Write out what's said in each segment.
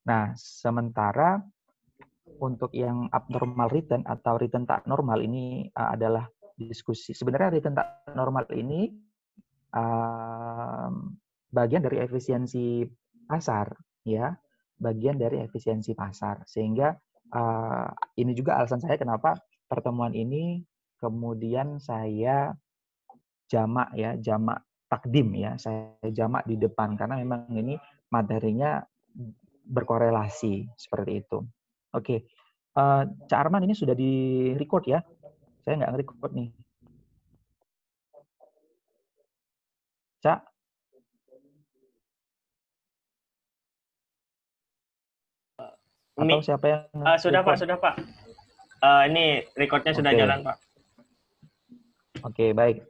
Nah, sementara untuk yang abnormal return atau return tak normal ini adalah diskusi. Sebenarnya return tak normal ini bagian dari efisiensi pasar, ya, bagian dari efisiensi pasar. Sehingga ini juga alasan saya kenapa pertemuan ini kemudian saya jamak ya, jamak takdim ya, saya jamak di depan karena memang ini materinya berkorelasi seperti itu. Oke, Cak Arman ini sudah di record ya? Saya nggak nge-record nih. Cak? Atau siapa yang Sudah Pak, record? sudah Pak. Ini recordnya sudah Oke. jalan Pak. Oke, baik.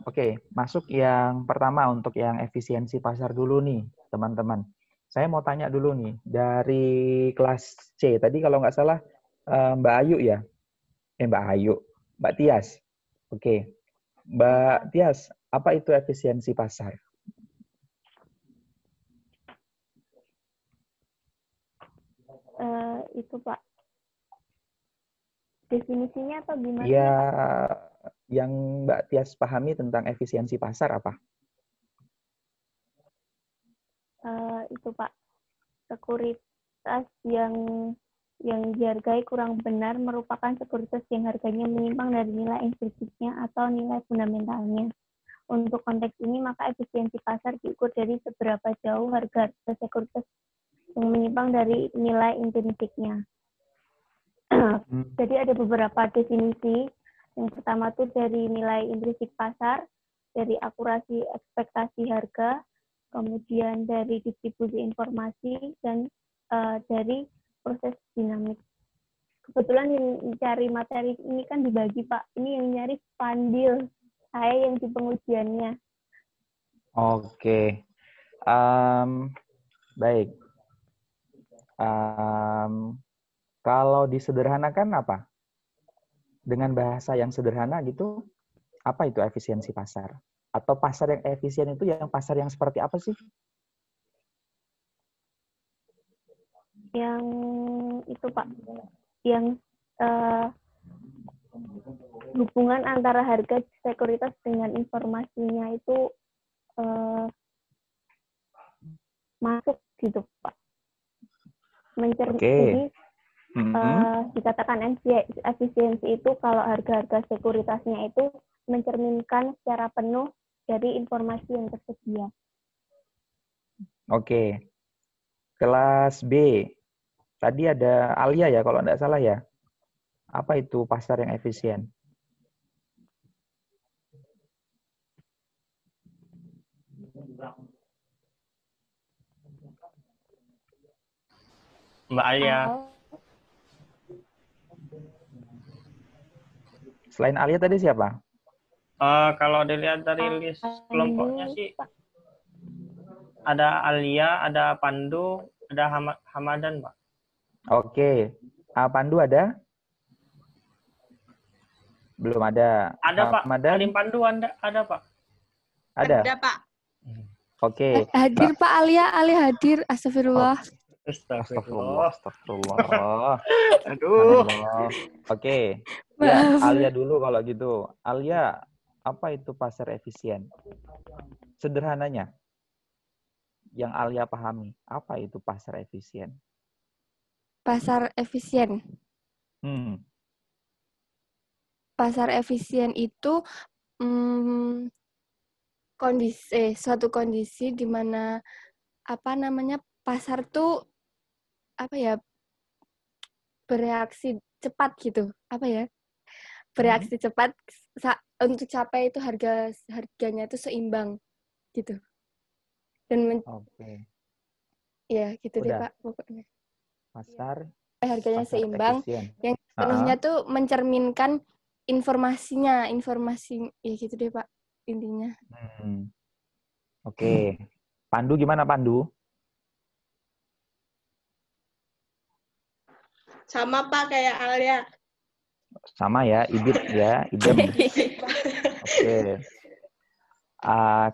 Oke, masuk yang pertama untuk yang efisiensi pasar dulu nih, teman-teman. Saya mau tanya dulu nih, dari kelas C, tadi kalau nggak salah Mbak Ayu ya? Mbak Ayu, Mbak Tias. Oke, Mbak Tias, apa itu efisiensi pasar? Itu Pak, definisinya apa gimana Ya, Pak? yang Mbak Tias pahami tentang efisiensi pasar apa? Itu Pak, sekuritas yang dihargai kurang benar merupakan sekuritas yang harganya menyimpang dari nilai intrinsiknya atau nilai fundamentalnya. Untuk konteks ini, maka efisiensi pasar diukur dari seberapa jauh harga sekuritas yang menyimpang dari nilai intrinsiknya. Jadi ada beberapa definisi. Yang pertama tuh dari nilai intrinsik pasar, dari akurasi ekspektasi harga, kemudian dari distribusi informasi, dan dari proses dinamik. Kebetulan yang mencari materi ini kan dibagi Pak. Ini yang nyari Pandil, saya yang di pengujiannya. Oke, baik. Kalau disederhanakan apa? Dengan bahasa yang sederhana gitu, apa itu efisiensi pasar? Atau pasar yang efisien itu yang pasar yang seperti apa sih? Yang itu Pak, yang hubungan antara harga sekuritas dengan informasinya itu masuk gitu Pak. Jadi dikatakan efisiensi itu kalau harga-harga sekuritasnya itu mencerminkan secara penuh dari informasi yang tersedia. Oke. Kelas B. Tadi ada Alia ya kalau tidak salah ya. Apa itu pasar yang efisien? Mbak Alia. Selain Alia tadi siapa? Kalau dilihat dari list kelompoknya sih ada Alia, ada Pandu, ada Hamadan, Pak. Oke. Pandu ada? Belum ada. Ada Pak. Hamadan? Alim Pandu ada Pak. Ada? Ada Pak. Oke. Hadir Pak Alia hadir. Astagfirullah. Astagfirullah. Aduh. Oke. Ya, Alia dulu kalau gitu. Alia, apa itu pasar efisien? Sederhananya, yang Alia pahami, apa itu pasar efisien? Pasar efisien. Pasar efisien itu suatu kondisi di mana pasar tuh bereaksi cepat gitu, bereaksi cepat untuk capai itu harganya itu seimbang gitu. Dan ya gitu deh Pak pokoknya. Pasar harganya seimbang efisien. Yang sepenuhnya tuh mencerminkan informasi ya gitu deh Pak intinya. Oke. Pandu gimana Pandu? Sama Pak kayak Alia. Sama ya, idem. Oke.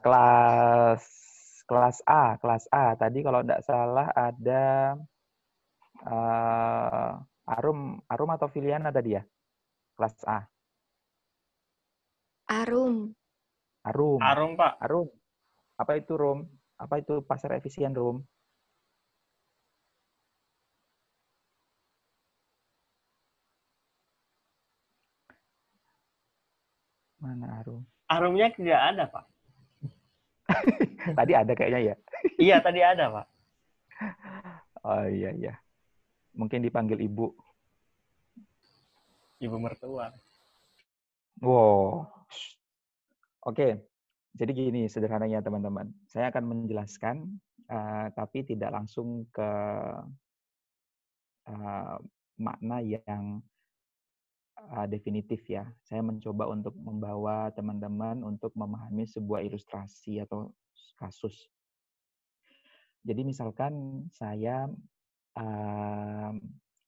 Kelas Kelas A, kelas A. Tadi kalau tidak salah ada Arum atau Filiana tadi ya? Kelas A. Arum. Arum. Arum, Pak. Arum. Apa itu, Rum? Apa itu pasar efisien, Rum? Mana Arum? Arumnya tidak ada, Pak. Tadi ada kayaknya ya? Iya, tadi ada, Pak. Oh iya, iya. Mungkin dipanggil Ibu. Ibu mertua. Wow. Oke. Jadi gini sederhananya teman-teman. Saya akan menjelaskan, tapi tidak langsung ke makna yang definitif ya. Saya mencoba untuk membawa teman-teman untuk memahami sebuah ilustrasi atau kasus. Jadi misalkan saya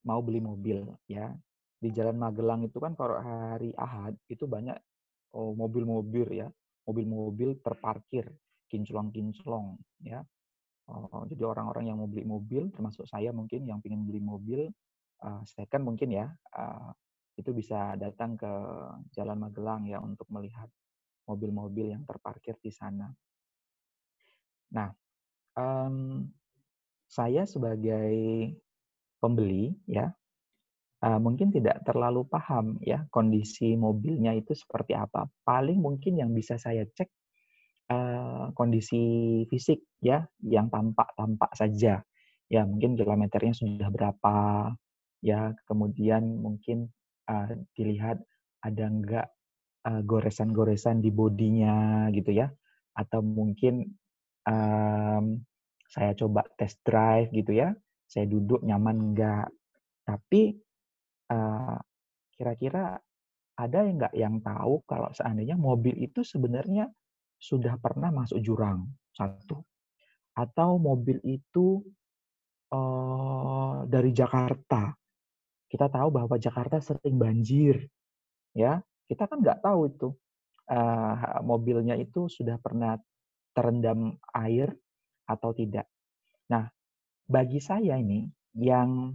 mau beli mobil ya. Di Jalan Magelang itu kan kalau hari Ahad itu banyak mobil-mobil ya. Mobil-mobil terparkir, kinclong-kinclong ya. Jadi orang-orang yang mau beli mobil, termasuk saya mungkin yang ingin beli mobil, second mungkin ya, itu bisa datang ke Jalan Magelang ya untuk melihat mobil-mobil yang terparkir di sana. Nah, saya sebagai pembeli ya, mungkin tidak terlalu paham ya kondisi mobilnya itu seperti apa. Paling mungkin yang bisa saya cek kondisi fisik ya, yang tampak saja. Ya, mungkin kilometernya sudah berapa, ya, kemudian mungkin dilihat ada enggak goresan-goresan di bodinya gitu ya, atau mungkin saya coba test drive gitu ya, saya duduk nyaman enggak. Tapi kira-kira ada enggak yang tahu kalau seandainya mobil itu sebenarnya sudah pernah masuk jurang, satu. Atau mobil itu dari Jakarta. Kita tahu bahwa Jakarta sering banjir, ya. Kita kan nggak tahu itu mobilnya itu sudah pernah terendam air atau tidak. Nah, bagi saya ini yang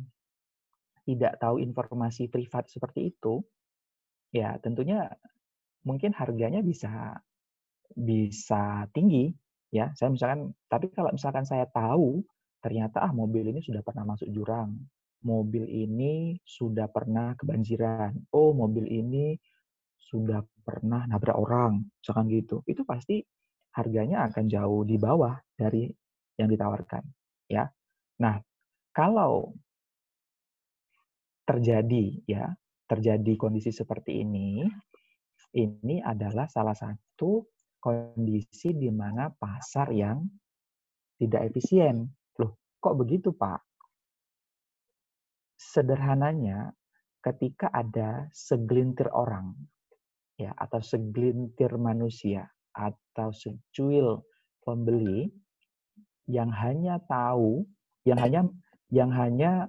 tidak tahu informasi privat seperti itu, ya tentunya mungkin harganya bisa tinggi ya. Saya misalkan, tapi kalau misalkan saya tahu ternyata mobil ini sudah pernah masuk jurang, mobil ini sudah pernah kebanjiran, oh mobil ini sudah pernah nabrak orang, misalkan gitu. Itu pasti harganya akan jauh di bawah dari yang ditawarkan, ya. Nah, kalau terjadi kondisi seperti ini adalah salah satu kondisi di mana pasar yang tidak efisien. Loh, kok begitu, Pak? Sederhananya, ketika ada segelintir orang, ya, atau segelintir manusia, atau secuil pembeli yang hanya tahu, yang hanya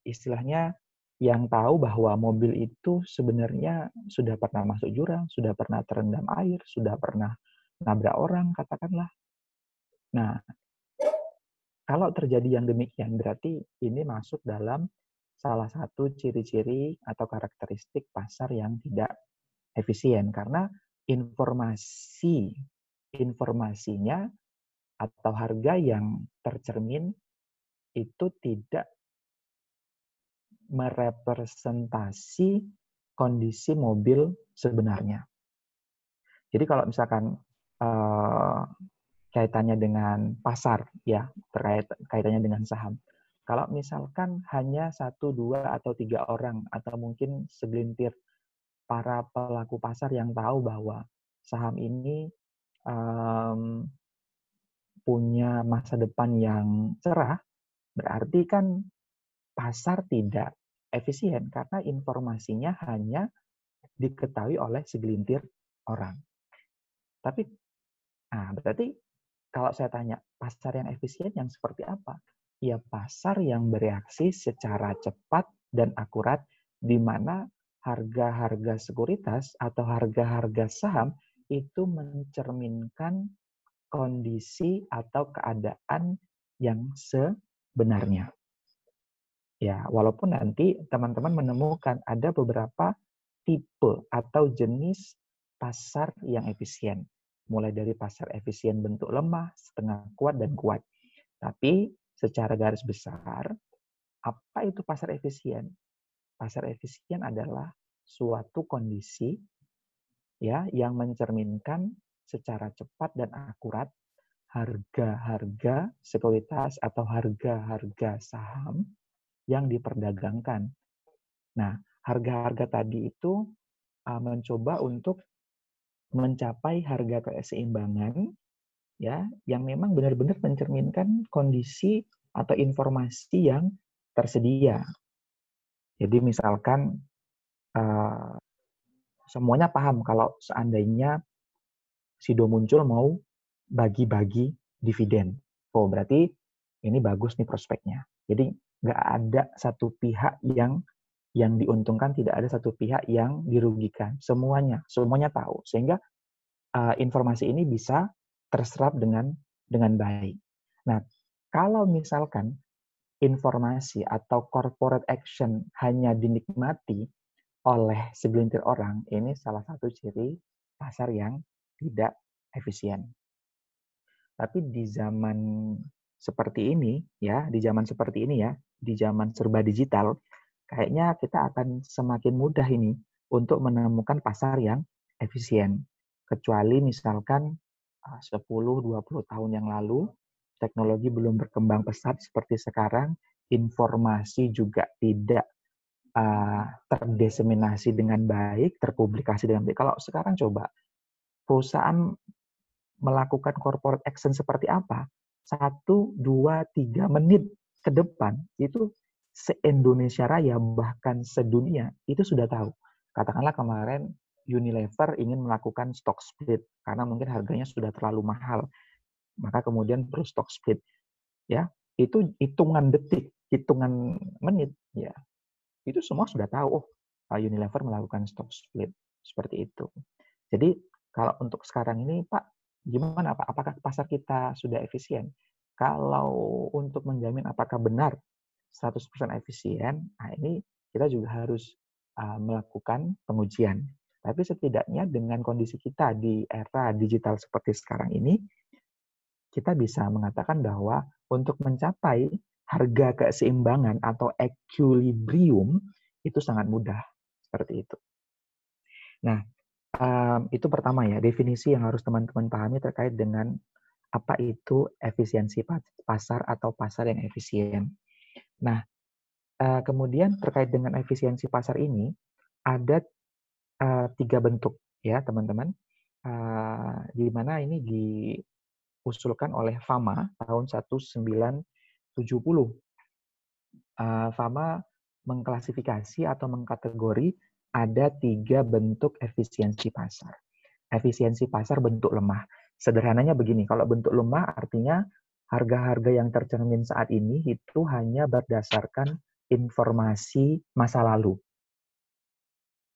istilahnya yang tahu bahwa mobil itu sebenarnya sudah pernah masuk jurang, sudah pernah terendam air, sudah pernah nabrak orang, katakanlah. Nah, kalau terjadi yang demikian, berarti ini masuk dalam salah satu ciri-ciri atau karakteristik pasar yang tidak efisien. Karena informasinya atau harga yang tercermin itu tidak merepresentasi kondisi mobil sebenarnya. Jadi kalau misalkan kaitannya dengan pasar, ya kaitannya dengan saham. Kalau misalkan hanya 1, 2, atau 3 orang, atau mungkin segelintir para pelaku pasar yang tahu bahwa saham ini punya masa depan yang cerah, berarti kan pasar tidak efisien karena informasinya hanya diketahui oleh segelintir orang. Tapi, berarti kalau saya tanya, pasar yang efisien yang seperti apa? Ya pasar yang bereaksi secara cepat dan akurat, di mana harga-harga sekuritas atau harga-harga saham itu mencerminkan kondisi atau keadaan yang sebenarnya. Ya, walaupun nanti teman-teman menemukan ada beberapa tipe atau jenis pasar yang efisien. Mulai dari pasar efisien bentuk lemah, setengah kuat, dan kuat. Tapi secara garis besar, apa itu pasar efisien? Pasar efisien adalah suatu kondisi ya yang mencerminkan secara cepat dan akurat harga-harga sekuritas atau harga-harga saham yang diperdagangkan. Nah, harga-harga tadi itu mencoba untuk mencapai harga keseimbangan ya yang memang benar-benar mencerminkan kondisi atau informasi yang tersedia. Jadi misalkan semuanya paham kalau seandainya Sido muncul mau bagi-bagi dividen. Oh, berarti ini bagus nih prospeknya. Jadi nggak ada satu pihak yang diuntungkan, tidak ada satu pihak yang dirugikan. Semuanya tahu. Sehingga informasi ini bisa terserap dengan baik. Nah, kalau misalkan informasi atau corporate action hanya dinikmati oleh segelintir orang, ini salah satu ciri pasar yang tidak efisien. Tapi di zaman seperti ini ya, di zaman serba digital, kayaknya kita akan semakin mudah ini untuk menemukan pasar yang efisien. Kecuali misalkan 10-20 tahun yang lalu, teknologi belum berkembang pesat seperti sekarang, informasi juga tidak terdiseminasi dengan baik, terpublikasi dengan baik. Kalau sekarang coba, perusahaan melakukan corporate action seperti apa, 1, 2, 3 menit ke depan, itu se-Indonesia Raya, bahkan sedunia, itu sudah tahu. Katakanlah kemarin Unilever ingin melakukan stock split, karena mungkin harganya sudah terlalu mahal. Maka kemudian perlu stock split. Ya, itu hitungan detik, hitungan menit. Ya, itu semua sudah tahu, Unilever melakukan stock split. Seperti itu. Jadi, kalau untuk sekarang ini, Pak, gimana Pak? Apakah pasar kita sudah efisien? Kalau untuk menjamin apakah benar 100% efisien, nah ini kita juga harus melakukan pengujian. Tapi setidaknya dengan kondisi kita di era digital seperti sekarang ini, kita bisa mengatakan bahwa untuk mencapai harga keseimbangan atau equilibrium itu sangat mudah. Seperti itu. Nah, itu pertama ya, definisi yang harus teman-teman pahami terkait dengan apa itu efisiensi pasar atau pasar yang efisien. Nah, kemudian terkait dengan efisiensi pasar ini, ada 3 bentuk ya teman-teman, di mana ini diusulkan oleh Fama tahun 1970. Fama mengklasifikasi atau mengkategori ada 3 bentuk efisiensi pasar. Efisiensi pasar bentuk lemah. Sederhananya begini, kalau bentuk lemah artinya harga-harga yang tercermin saat ini itu hanya berdasarkan informasi masa lalu.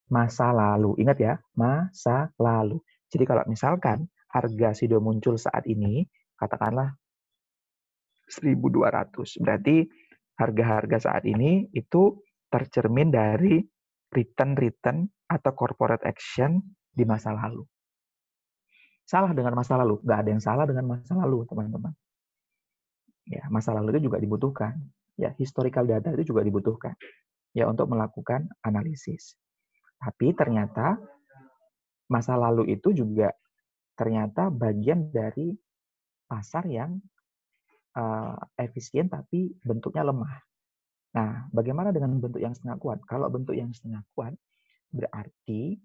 Masa lalu, ingat ya, masa lalu. Jadi kalau misalkan harga Sido muncul saat ini, katakanlah 1.200, berarti harga-harga saat ini itu tercermin dari return atau corporate action di masa lalu. Salah dengan masa lalu? Nggak ada yang salah dengan masa lalu, teman-teman. Ya, masa lalu itu juga dibutuhkan. Ya, historical data itu juga dibutuhkan. Ya, untuk melakukan analisis. Tapi ternyata masa lalu itu juga ternyata bagian dari pasar yang efisien tapi bentuknya lemah. Nah, bagaimana dengan bentuk yang setengah kuat? Kalau bentuk yang setengah kuat, berarti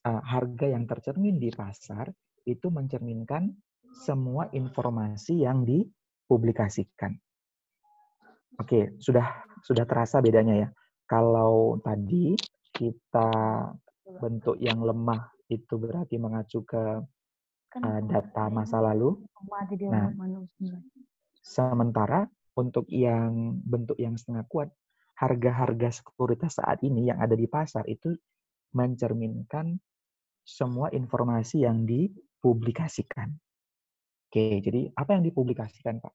harga yang tercermin di pasar itu mencerminkan semua informasi yang dipublikasikan. Oke, sudah terasa bedanya ya. Kalau tadi kita bentuk yang lemah itu berarti mengacu ke data masa lalu. Nah, sementara untuk yang bentuk yang setengah kuat, harga-harga sekuritas saat ini yang ada di pasar itu mencerminkan semua informasi yang dipublikasikan. Oke, jadi apa yang dipublikasikan, Pak?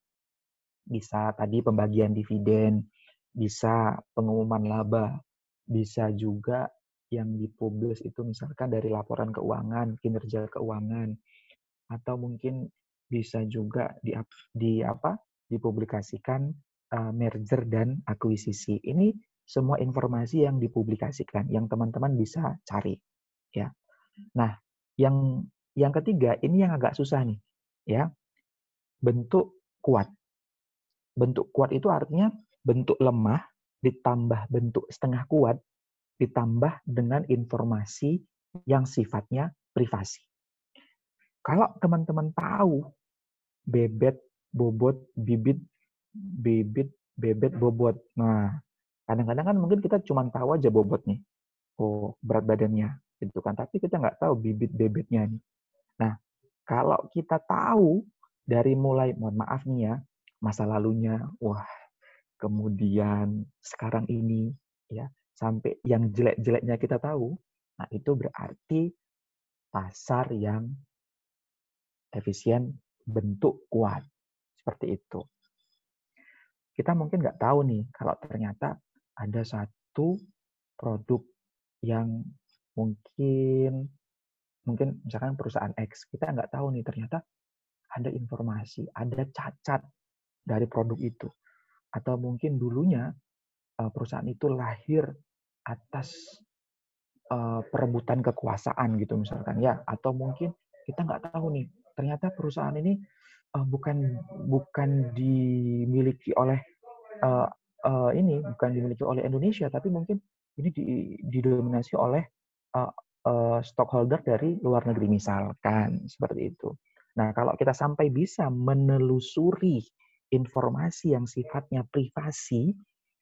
Bisa tadi pembagian dividen, bisa pengumuman laba, bisa juga yang dipublis itu misalkan dari laporan keuangan, kinerja keuangan, atau mungkin bisa juga dipublikasikan merger dan akuisisi. Ini semua informasi yang dipublikasikan, yang teman-teman bisa cari, ya. Nah, yang ketiga ini yang agak susah nih, ya. Bentuk kuat. Bentuk kuat itu artinya bentuk lemah ditambah bentuk setengah kuat ditambah dengan informasi yang sifatnya privasi. Kalau teman-teman tahu bebet, bobot, bibit, bobot. Nah, kadang-kadang kan mungkin kita cuma tahu aja bobotnya. Oh, berat badannya gitu kan. Tapi kita nggak tahu bibit bebetnya nih. Nah, kalau kita tahu dari mulai, mohon maaf nih ya, masa lalunya, wah, kemudian sekarang ini, ya, sampai yang jelek-jeleknya kita tahu, nah itu berarti pasar yang efisien, bentuk kuat. Seperti itu. Kita mungkin nggak tahu nih, kalau ternyata ada satu produk yang mungkin misalkan perusahaan X, kita nggak tahu nih, ternyata ada informasi, ada cacat dari produk itu. Atau mungkin dulunya perusahaan itu lahir atas perebutan kekuasaan gitu misalkan ya, atau mungkin kita nggak tahu nih, ternyata perusahaan ini bukan dimiliki oleh bukan dimiliki oleh Indonesia, tapi mungkin ini didominasi oleh stockholder dari luar negeri misalkan seperti itu. Nah, kalau kita sampai bisa menelusuri informasi yang sifatnya privasi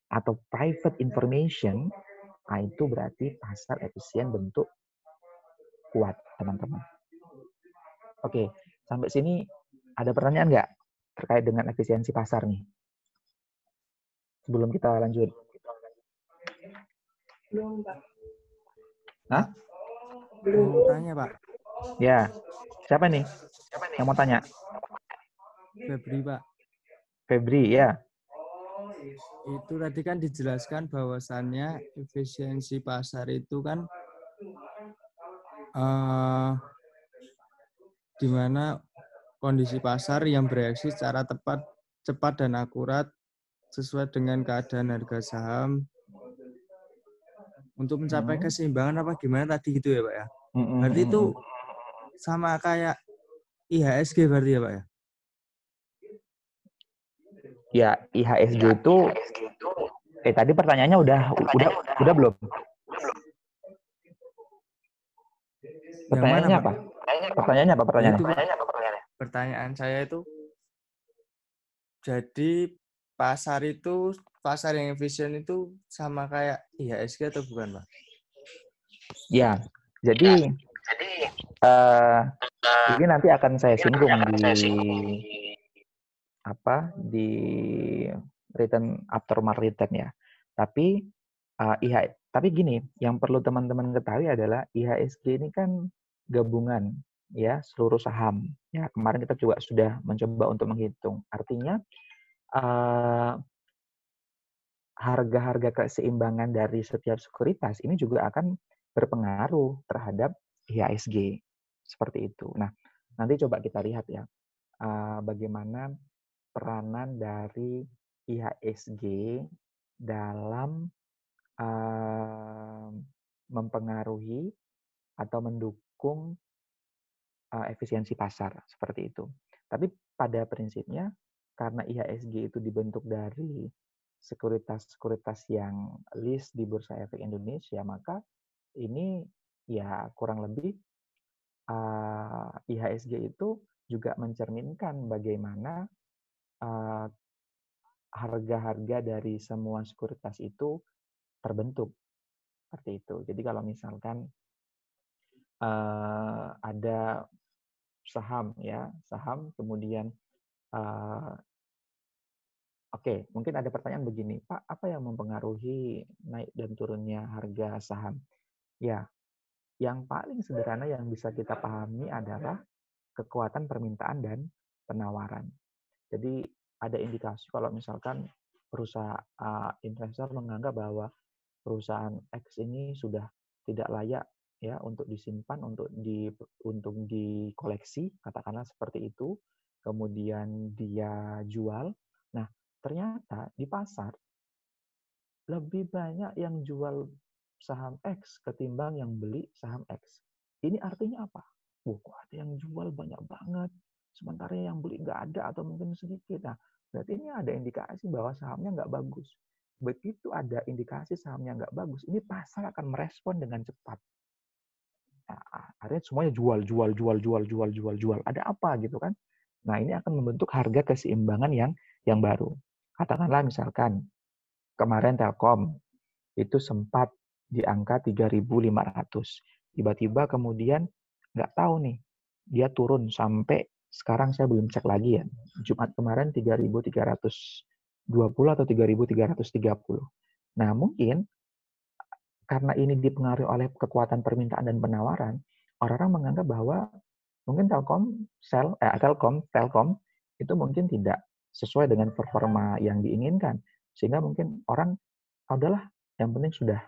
atau private information, nah itu berarti pasar efisien bentuk kuat, teman-teman. Oke, sampai sini ada pertanyaan nggak terkait dengan efisiensi pasar nih? Sebelum kita lanjut. Belum, Pak. Hah? Mau tanya, Pak. Ya, siapa nih yang mau tanya? Febri, Pak. Febri, ya. Itu tadi kan dijelaskan bahwasannya efisiensi pasar itu kan di mana kondisi pasar yang bereaksi secara tepat, cepat dan akurat sesuai dengan keadaan harga saham untuk mencapai keseimbangan apa gimana tadi gitu ya, Pak ya? Berarti itu sama kayak IHSG berarti ya, Pak ya? Ya, IHSG itu tadi pertanyaannya udah belum? Pertanyaannya apa? Pertanyaannya apa? Pertanyaan saya itu, jadi pasar yang efisien itu sama kayak IHSG atau bukan, Pak? Ya, jadi ini nanti akan saya singgung di return after market return ya. Tapi gini, yang perlu teman-teman ketahui adalah IHSG ini kan gabungan ya seluruh saham. Ya, kemarin kita juga sudah mencoba untuk menghitung. Artinya harga-harga keseimbangan dari setiap sekuritas ini juga akan berpengaruh terhadap IHSG. Seperti itu. Nah, nanti coba kita lihat ya bagaimana peranan dari IHSG dalam mempengaruhi atau mendukung efisiensi pasar seperti itu. Tapi pada prinsipnya karena IHSG itu dibentuk dari sekuritas-sekuritas yang list di Bursa Efek Indonesia, maka ini ya kurang lebih IHSG itu juga mencerminkan bagaimana harga-harga dari semua sekuritas itu terbentuk seperti itu. Jadi kalau misalkan ada saham kemudian oke, mungkin ada pertanyaan begini, Pak, apa yang mempengaruhi naik dan turunnya harga saham? Ya, yang paling sederhana yang bisa kita pahami adalah kekuatan permintaan dan penawaran. Jadi ada indikasi kalau misalkan perusahaan investor menganggap bahwa perusahaan X ini sudah tidak layak ya untuk disimpan, untuk dikoleksi, katakanlah seperti itu. Kemudian dia jual. Nah, ternyata di pasar lebih banyak yang jual saham X ketimbang yang beli saham X. Ini artinya apa? Kok ada yang jual banyak banget, sementara yang beli nggak ada atau mungkin sedikit. Nah, berarti ini ada indikasi bahwa sahamnya nggak bagus. Begitu ada indikasi sahamnya nggak bagus, ini pasar akan merespon dengan cepat. Nah, akhirnya semuanya jual. Ada apa gitu kan? Nah, ini akan membentuk harga keseimbangan yang baru. Katakanlah misalkan kemarin Telkom itu sempat di angka 3.500. Tiba-tiba kemudian nggak tahu nih, dia turun sampai sekarang saya belum cek lagi ya. Jumat kemarin 3.320 atau 3.330. Nah, mungkin karena ini dipengaruhi oleh kekuatan permintaan dan penawaran, orang-orang menganggap bahwa mungkin Telkom itu mungkin tidak sesuai dengan performa yang diinginkan. Sehingga mungkin orang, adalah yang penting sudah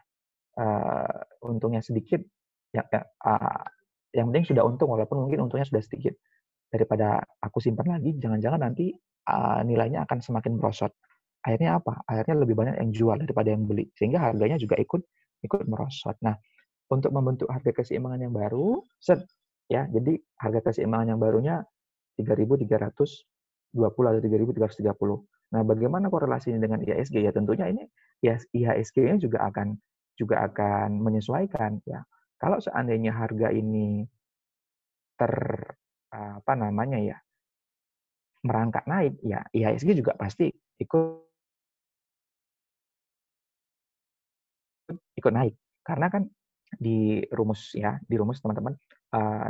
untungnya sedikit, yang penting sudah untung walaupun mungkin untungnya sudah sedikit. Daripada aku simpan lagi, jangan-jangan nanti nilainya akan semakin merosot. Akhirnya apa? Akhirnya lebih banyak yang jual daripada yang beli, sehingga harganya juga ikut merosot. Nah, untuk membentuk harga keseimbangan yang baru, ya, jadi harga keseimbangan yang barunya 3.320 atau 3.330. Nah, bagaimana korelasinya dengan IHSG? Ya, tentunya ini IHSG-nya juga akan menyesuaikan ya. Kalau seandainya harga ini merangkak naik, ya IHSG juga pasti ikut naik. Karena kan di rumus teman-teman,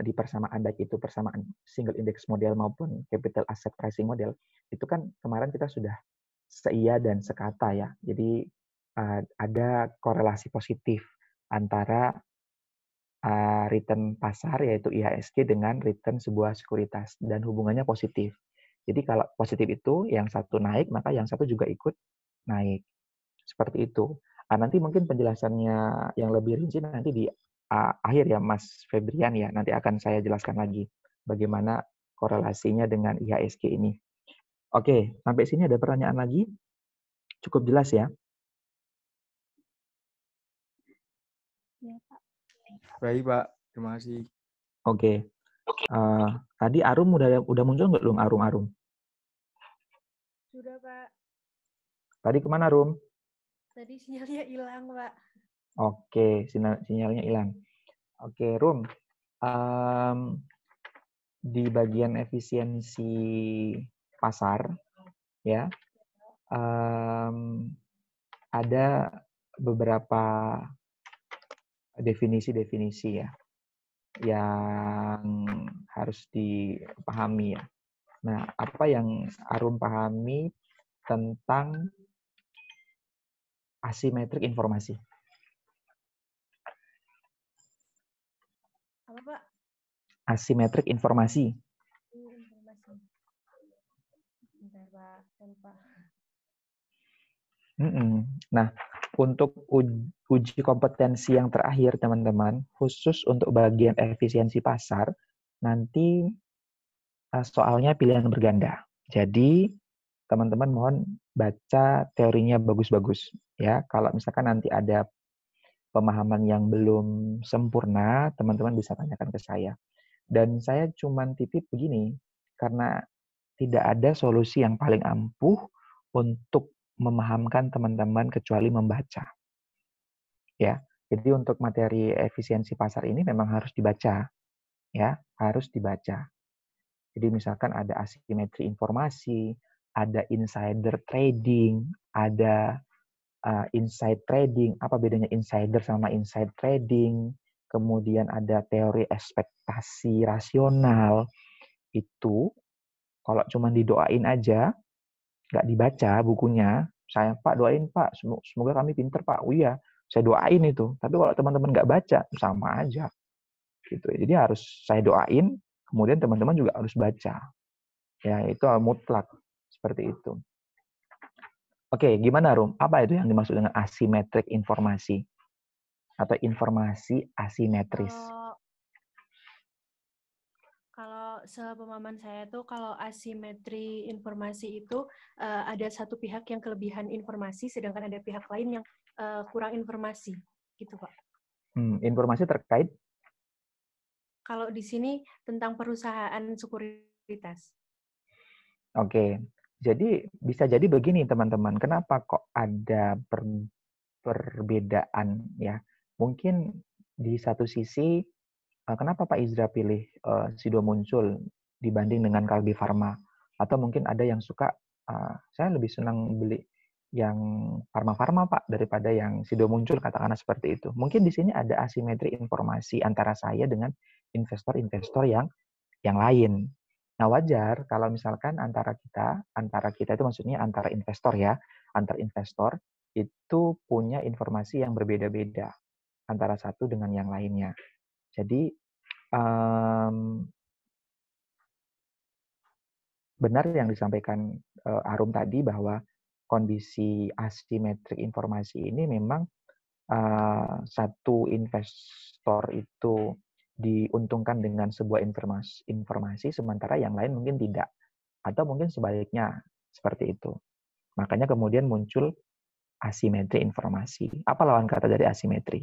di persamaan baik itu persamaan single index model maupun capital asset pricing model, itu kan kemarin kita sudah seia dan sekata ya. Jadi ada korelasi positif antara return pasar yaitu IHSG dengan return sebuah sekuritas dan hubungannya positif. Jadi kalau positif itu yang satu naik maka yang satu juga ikut naik. Seperti itu. Nanti mungkin penjelasannya yang lebih rinci nanti di akhir ya Mas Febrian ya. Nanti akan saya jelaskan lagi bagaimana korelasinya dengan IHSG ini. Oke, sampai sini ada pertanyaan lagi? Cukup jelas ya? Ya, Pak. Baik, Pak. Terima kasih. Oke. Tadi Arum udah muncul nggak belum Arum? Sudah, Pak. Tadi kemana Arum? Tadi sinyalnya hilang, Pak. Oke, sinyalnya hilang. Oke, Rum. Di bagian efisiensi pasar, ya, ada beberapa definisi-definisi ya yang harus dipahami ya. Nah, apa yang Arum pahami tentang asimetrik informasi? Apa, Pak? Asimetrik informasi. Informasi. Bentar, Pak. Lupa. Nah, untuk uji kompetensi yang terakhir, teman-teman, khusus untuk bagian efisiensi pasar, nanti soalnya pilihan berganda. Jadi, teman-teman mohon baca teorinya bagus-bagus. Ya, kalau misalkan nanti ada pemahaman yang belum sempurna, teman-teman bisa tanyakan ke saya. Dan saya cuma titip begini, karena tidak ada solusi yang paling ampuh untuk memahamkan teman-teman kecuali membaca. Ya, jadi untuk materi efisiensi pasar ini memang harus dibaca. Ya, harus dibaca. Jadi misalkan ada asimetri informasi, ada insider trading, ada inside trading. Apa bedanya insider sama inside trading? Kemudian ada teori ekspektasi rasional. Itu kalau cuma didoain aja, nggak dibaca bukunya, saya Pak doain Pak, semoga kami pinter Pak. Oh iya, saya doain itu. Tapi kalau teman-teman nggak baca, sama aja. Gitu. Jadi harus saya doain, kemudian teman-teman juga harus baca. Ya, itu mutlak seperti itu. Oke, gimana Rum? Apa itu yang dimaksud dengan asimetrik informasi atau informasi asimetris? Kalau sepemahaman saya tuh kalau asimetri informasi itu ada satu pihak yang kelebihan informasi, sedangkan ada pihak lain yang kurang informasi, gitu Pak. Informasi terkait? Kalau di sini tentang perusahaan sekuritas. Oke, jadi bisa jadi begini teman-teman, kenapa kok ada perbedaan ya? Mungkin di satu sisi, kenapa Pak Izdra pilih Sido Muncul dibanding dengan Kalbi Farma? Atau mungkin ada yang suka, saya lebih senang beli yang Farma Pak daripada yang Sido Muncul, katakanlah seperti itu. Mungkin di sini ada asimetri informasi antara saya dengan investor-investor yang lain. Nah, wajar kalau misalkan antara kita itu maksudnya antara investor ya, antar investor itu punya informasi yang berbeda-beda antara satu dengan yang lainnya. Jadi, benar yang disampaikan Arum tadi bahwa kondisi asimetrik informasi ini memang satu investor itu diuntungkan dengan sebuah informasi, sementara yang lain mungkin tidak. Atau mungkin sebaliknya, seperti itu. Makanya kemudian muncul asimetri informasi. Apa lawan kata dari asimetri?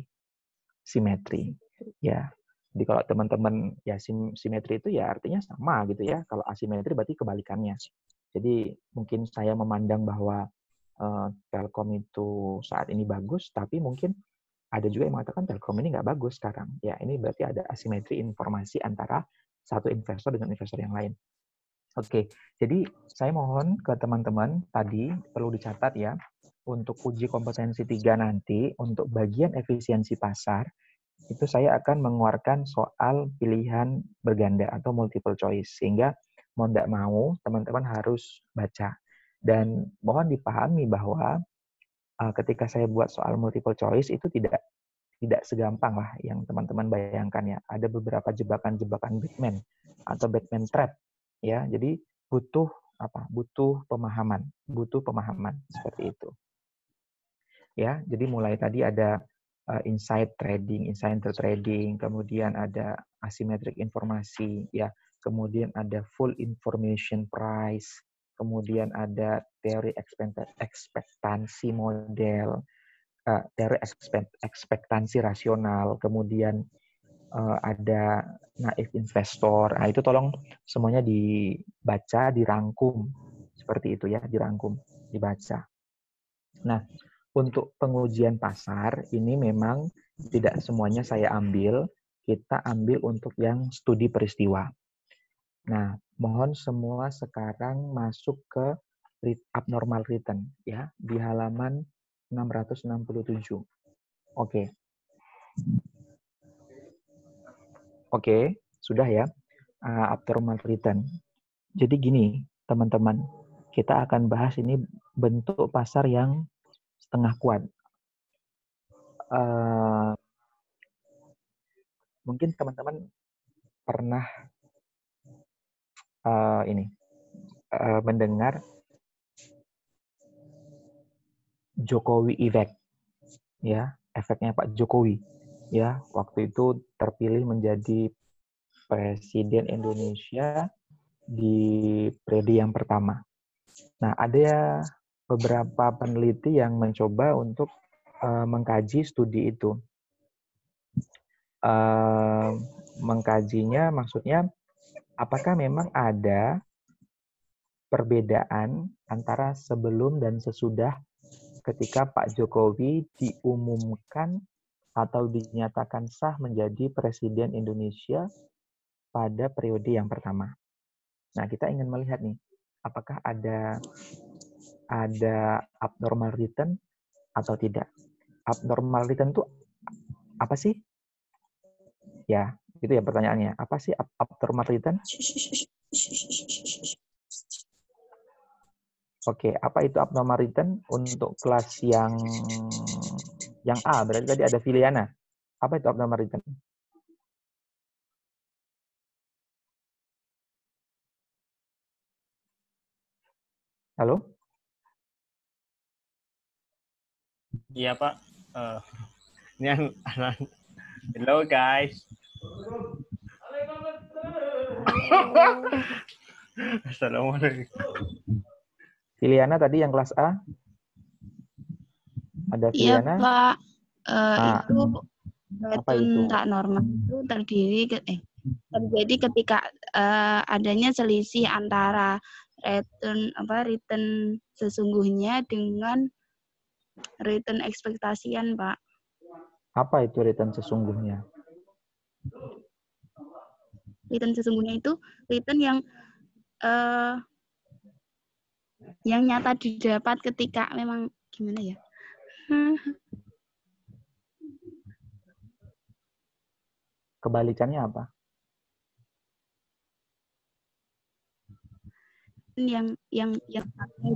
Simetri. Ya. Jadi kalau teman-teman, ya simetri itu ya artinya sama gitu ya. Kalau asimetri berarti kebalikannya. Jadi mungkin saya memandang bahwa Telkom itu saat ini bagus, tapi mungkin ada juga yang mengatakan Telkom ini nggak bagus sekarang. Ya, ini berarti ada asimetri informasi antara satu investor dengan investor yang lain. Oke, jadi saya mohon ke teman-teman tadi perlu dicatat ya, untuk uji kompetensi 3 nanti, untuk bagian efisiensi pasar, itu saya akan mengeluarkan soal pilihan berganda atau multiple choice. Sehingga mau tidak mau, teman-teman harus baca. Dan mohon dipahami bahwa ketika saya buat soal multiple choice itu tidak segampang lah yang teman-teman bayangkan ya. Ada beberapa jebakan-jebakan Batman atau Batman trap ya. Jadi butuh pemahaman seperti itu. Ya, jadi mulai tadi ada insider trading, kemudian ada asymmetric informasi ya, kemudian ada full information price, kemudian ada teori ekspektansi model, teori ekspektansi rasional, kemudian ada naif investor. Nah, itu tolong semuanya dibaca, dirangkum. Seperti itu ya, dirangkum, dibaca. Nah, untuk pengujian pasar, ini memang tidak semuanya saya ambil. Kita ambil untuk yang studi peristiwa. Nah, mohon semua sekarang masuk ke abnormal return ya, di halaman 667. Oke. Oke, sudah ya. Abnormal return. Jadi gini, teman-teman, kita akan bahas ini bentuk pasar yang setengah kuat. Mungkin teman-teman pernah mendengar Jokowi effect, ya, efeknya Pak Jokowi, ya, waktu itu terpilih menjadi Presiden Indonesia di periode yang pertama. Nah, ada beberapa peneliti yang mencoba untuk mengkaji studi itu. Mengkajinya maksudnya apakah memang ada perbedaan antara sebelum dan sesudah ketika Pak Jokowi diumumkan atau dinyatakan sah menjadi Presiden Indonesia pada periode yang pertama. Nah, kita ingin melihat nih, apakah ada abnormal return atau tidak. Abnormal return itu apa sih? Ya, itu ya pertanyaannya. Apa sih abnormal return? Oke, apa itu abnormal return untuk kelas yang A? Berarti tadi ada Filiana. Apa itu abnormal return? Halo? Iya Pak. Ini anak. Hello guys. Assalamualaikum. Filiana tadi yang kelas A? Ada Iya, Filiana? Pak. Ah, Itu apa retun itu? tak normal itu terjadi ketika adanya selisih antara return sesungguhnya dengan return ekspektasian, Pak. Apa itu return sesungguhnya? Return sesungguhnya itu return yang nyata didapat ketika memang gimana ya? Kebalikannya apa? yang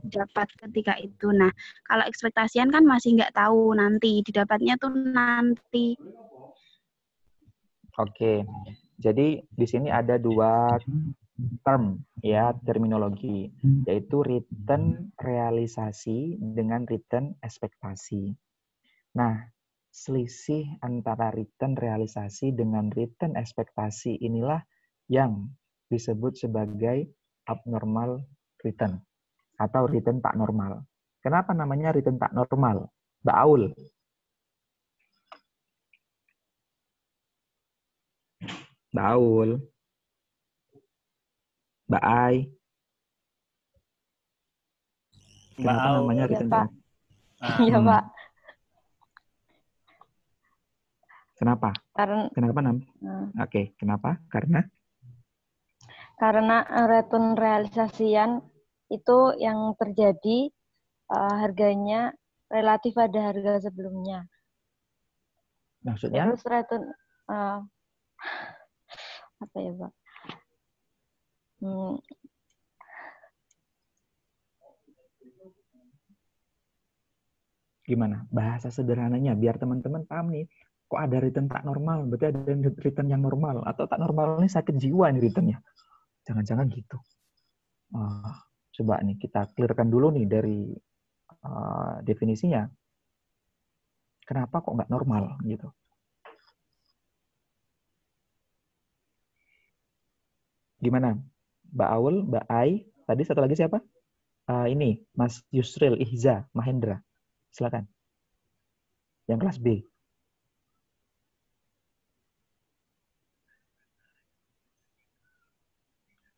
didapat ketika itu. Nah, kalau ekspektasian kan masih nggak tahu nanti, didapatnya tuh nanti. Oke, jadi di sini ada dua term ya, terminologi, yaitu return realisasi dengan return ekspektasi. Nah, selisih antara return realisasi dengan return ekspektasi inilah yang disebut sebagai abnormal return atau return tak normal. Kenapa namanya return tak normal? Mbak Aul. Mbak Aul. Mbak Ai. Kenapa Aul. namanya Iya, return Pak. Ah, Iya, Pak. Kenapa? Karena Kenapa Oke, kenapa? karena return realisasian itu yang terjadi harganya relatif pada harga sebelumnya. Maksudnya? Terus return apa ya, Pak? Gimana? Bahasa sederhananya biar teman-teman paham nih. Kok ada return tak normal? Berarti ada return yang normal. Atau tak normal ini sakit jiwa nih returnnya. Jangan-jangan gitu. Coba nih kita clearkan dulu nih dari definisinya. Kenapa kok nggak normal gitu? Gimana? Mbak Aul, Mbak Ai, tadi satu lagi siapa? Ini Mas Yusril Ihza Mahendra. Silakan. Yang kelas B.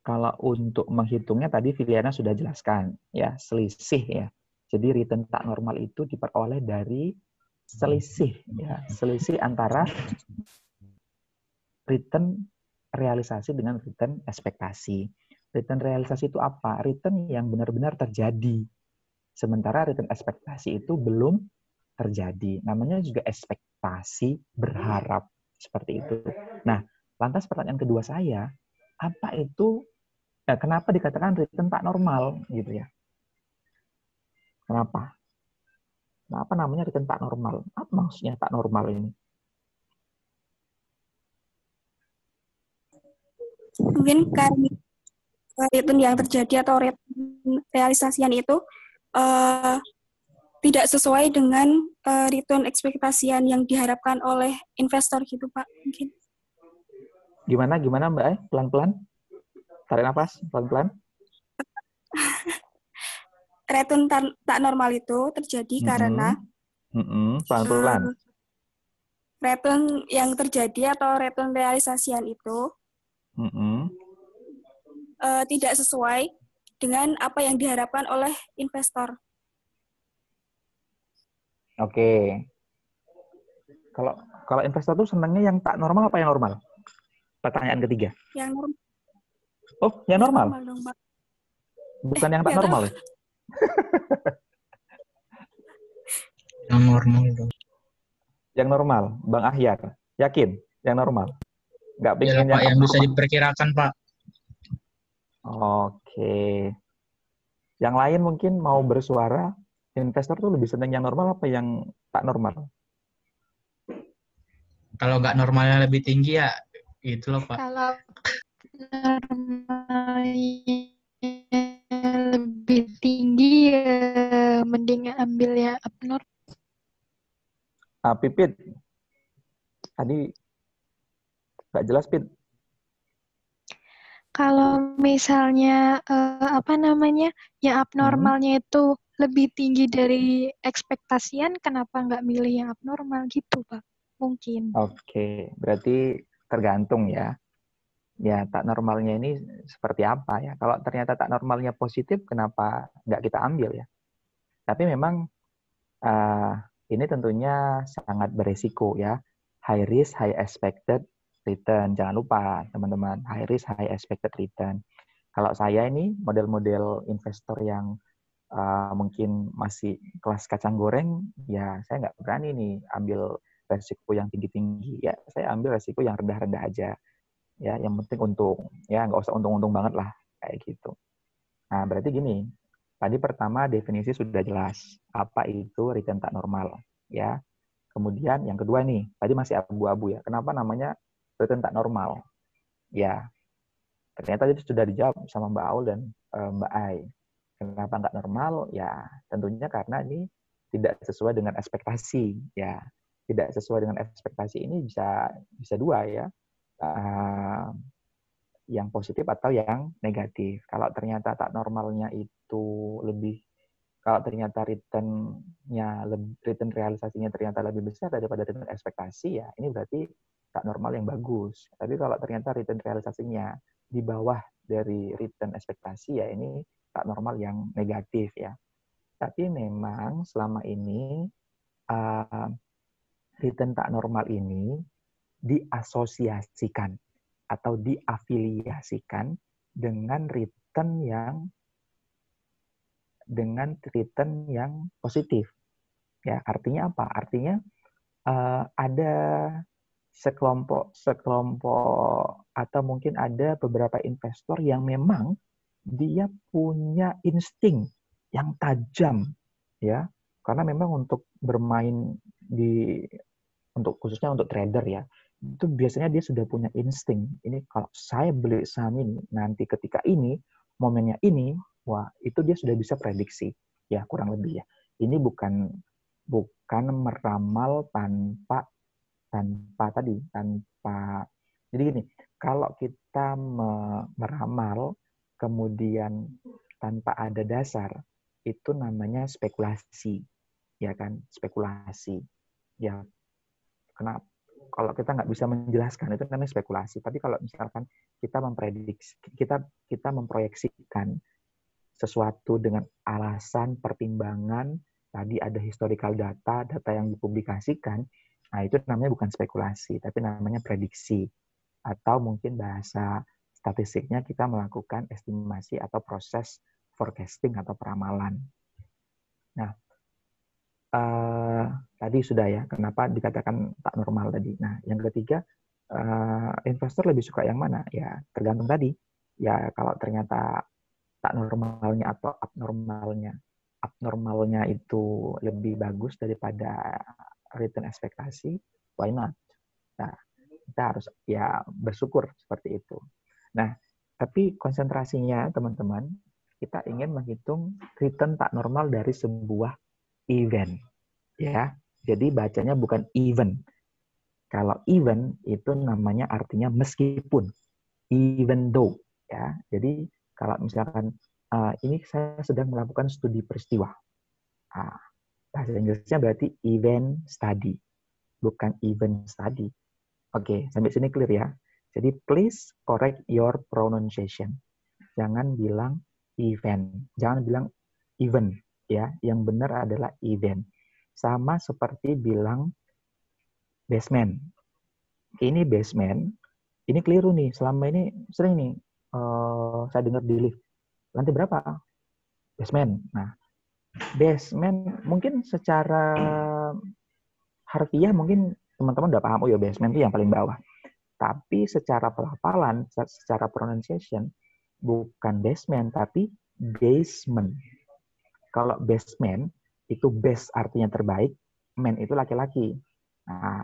Kalau untuk menghitungnya tadi Filiana sudah jelaskan ya, selisih ya. Jadi return tak normal itu diperoleh dari selisih ya, selisih antara return realisasi dengan return ekspektasi. Return realisasi itu apa? Return yang benar-benar terjadi. Sementara return ekspektasi itu belum terjadi. Namanya juga ekspektasi berharap seperti itu. Nah, lantas pertanyaan kedua saya, apa itu kenapa dikatakan return tak normal gitu ya? Kenapa? Kenapa namanya return tak normal? Apa maksudnya tak normal ini? Mungkin karena return yang terjadi atau return realisasian itu tidak sesuai dengan return ekspektasian yang diharapkan oleh investor gitu, Pak. Mungkin. Gimana Mbak Ai? Pelan-pelan. Tarik nafas, pelan-pelan. Return tak normal itu terjadi karena pelan-pelan. Return yang terjadi atau return realisasian itu tidak sesuai dengan apa yang diharapkan oleh investor. Oke. Kalau investor tuh senangnya yang tak normal apa yang normal? Pertanyaan ketiga. Yang normal. Oh, yang normal? Dong, Pak. Bukan yang tak normal ya? Yang normal dong. Yang normal, Bang Ahyar. Yakin? Yang normal? Nggak pengen Pak, yang bisa diperkirakan, Pak. Oke. Yang lain mungkin mau bersuara, investor tuh lebih senang yang normal apa yang tak normal? Kalau nggak normalnya lebih tinggi ya, gitu loh, Pak. Kalau normal lebih tinggi ya mending ambil yang abnormal. Pipit, tadi nggak jelas, Pit. Kalau misalnya yang abnormalnya itu lebih tinggi dari ekspektasian, kenapa nggak milih yang abnormal gitu, Pak? Mungkin. Oke, berarti tergantung ya. Ya, tak normalnya ini seperti apa ya? Kalau ternyata tak normalnya positif, kenapa nggak kita ambil ya? Tapi memang ini tentunya sangat beresiko ya. High risk, high expected return. Jangan lupa teman-teman, high risk, high expected return. Kalau saya ini model-model investor yang mungkin masih kelas kacang goreng, ya saya nggak berani nih ambil resiko yang tinggi-tinggi. Ya, saya ambil resiko yang rendah-rendah aja. Ya, yang penting untung. Ya, nggak usah untung-untung banget lah kayak gitu. Nah, berarti gini. Tadi pertama definisi sudah jelas. Apa itu return tak normal, ya. Kemudian yang kedua nih, tadi masih abu-abu ya. Kenapa namanya return tak normal? Ya, ternyata itu sudah dijawab sama Mbak Aul dan Mbak Ai. Kenapa nggak normal? Ya, tentunya karena ini tidak sesuai dengan ekspektasi, ya. Tidak sesuai dengan ekspektasi ini bisa dua ya. Yang positif atau yang negatif. Kalau ternyata tak normalnya itu kalau ternyata return realisasinya ternyata lebih besar daripada return ekspektasi, ya ini berarti tak normal yang bagus. Tapi kalau ternyata return realisasinya di bawah dari return ekspektasi, ya ini tak normal yang negatif ya. Tapi memang selama ini return tak normal ini diasosiasikan atau diafiliasikan dengan return yang positif. Ya, artinya apa? Artinya ada sekelompok atau mungkin ada beberapa investor yang memang dia punya insting yang tajam, ya. Karena memang untuk bermain khususnya untuk trader ya, itu biasanya dia sudah punya insting. Ini kalau saya beli saham ini, nanti ketika ini, momennya ini, wah itu dia sudah bisa prediksi. Ya kurang lebih ya. Ini bukan meramal tanpa jadi gini, kalau kita meramal kemudian tanpa ada dasar, itu namanya spekulasi. Ya kan, spekulasi. Ya, kenapa? Kalau kita nggak bisa menjelaskan, itu namanya spekulasi. Tapi kalau misalkan kita memprediksi, kita memproyeksikan sesuatu dengan alasan pertimbangan, tadi ada historical data yang dipublikasikan, nah itu namanya bukan spekulasi, tapi namanya prediksi. Atau mungkin bahasa statistiknya kita melakukan estimasi atau proses forecasting atau peramalan. Nah, tadi sudah ya, kenapa dikatakan tak normal tadi. Nah, yang ketiga, investor lebih suka yang mana? Ya, tergantung tadi. Ya, kalau ternyata tak normalnya atau abnormalnya itu lebih bagus daripada return ekspektasi, why not? Nah, kita harus ya bersyukur seperti itu. Nah, tapi konsentrasinya teman-teman, kita ingin menghitung return tak normal dari sebuah event, ya. Jadi bacanya bukan event. Kalau event itu namanya artinya meskipun, even though, ya. Jadi kalau misalkan ini saya sedang melakukan studi peristiwa, bahasa Inggrisnya berarti event study, bukan event study. Oke, sampai sini clear ya. Jadi please correct your pronunciation. Jangan bilang event, jangan bilang event. Ya, yang benar adalah event. Sama seperti bilang basement. Ini basement, ini keliru nih. Selama ini sering nih saya dengar di lift. Lantai berapa? Basement. Nah, basement mungkin secara harfiah mungkin teman-teman udah paham, oh ya basement itu yang paling bawah. Tapi secara pelafalan, secara pronunciation, bukan basement, tapi basement. Kalau basement, itu base artinya terbaik, man itu laki-laki. Nah,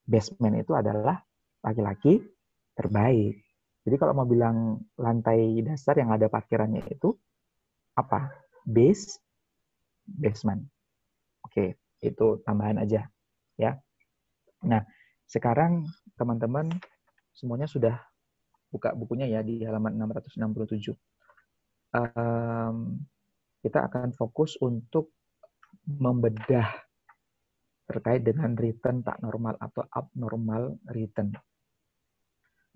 basement itu adalah laki-laki terbaik. Jadi kalau mau bilang lantai dasar yang ada parkirannya itu apa? Basement. Oke, itu tambahan aja ya. Nah, sekarang teman-teman semuanya sudah buka bukunya ya di halaman 667. Kita akan fokus untuk membedah terkait dengan return tak normal atau abnormal return.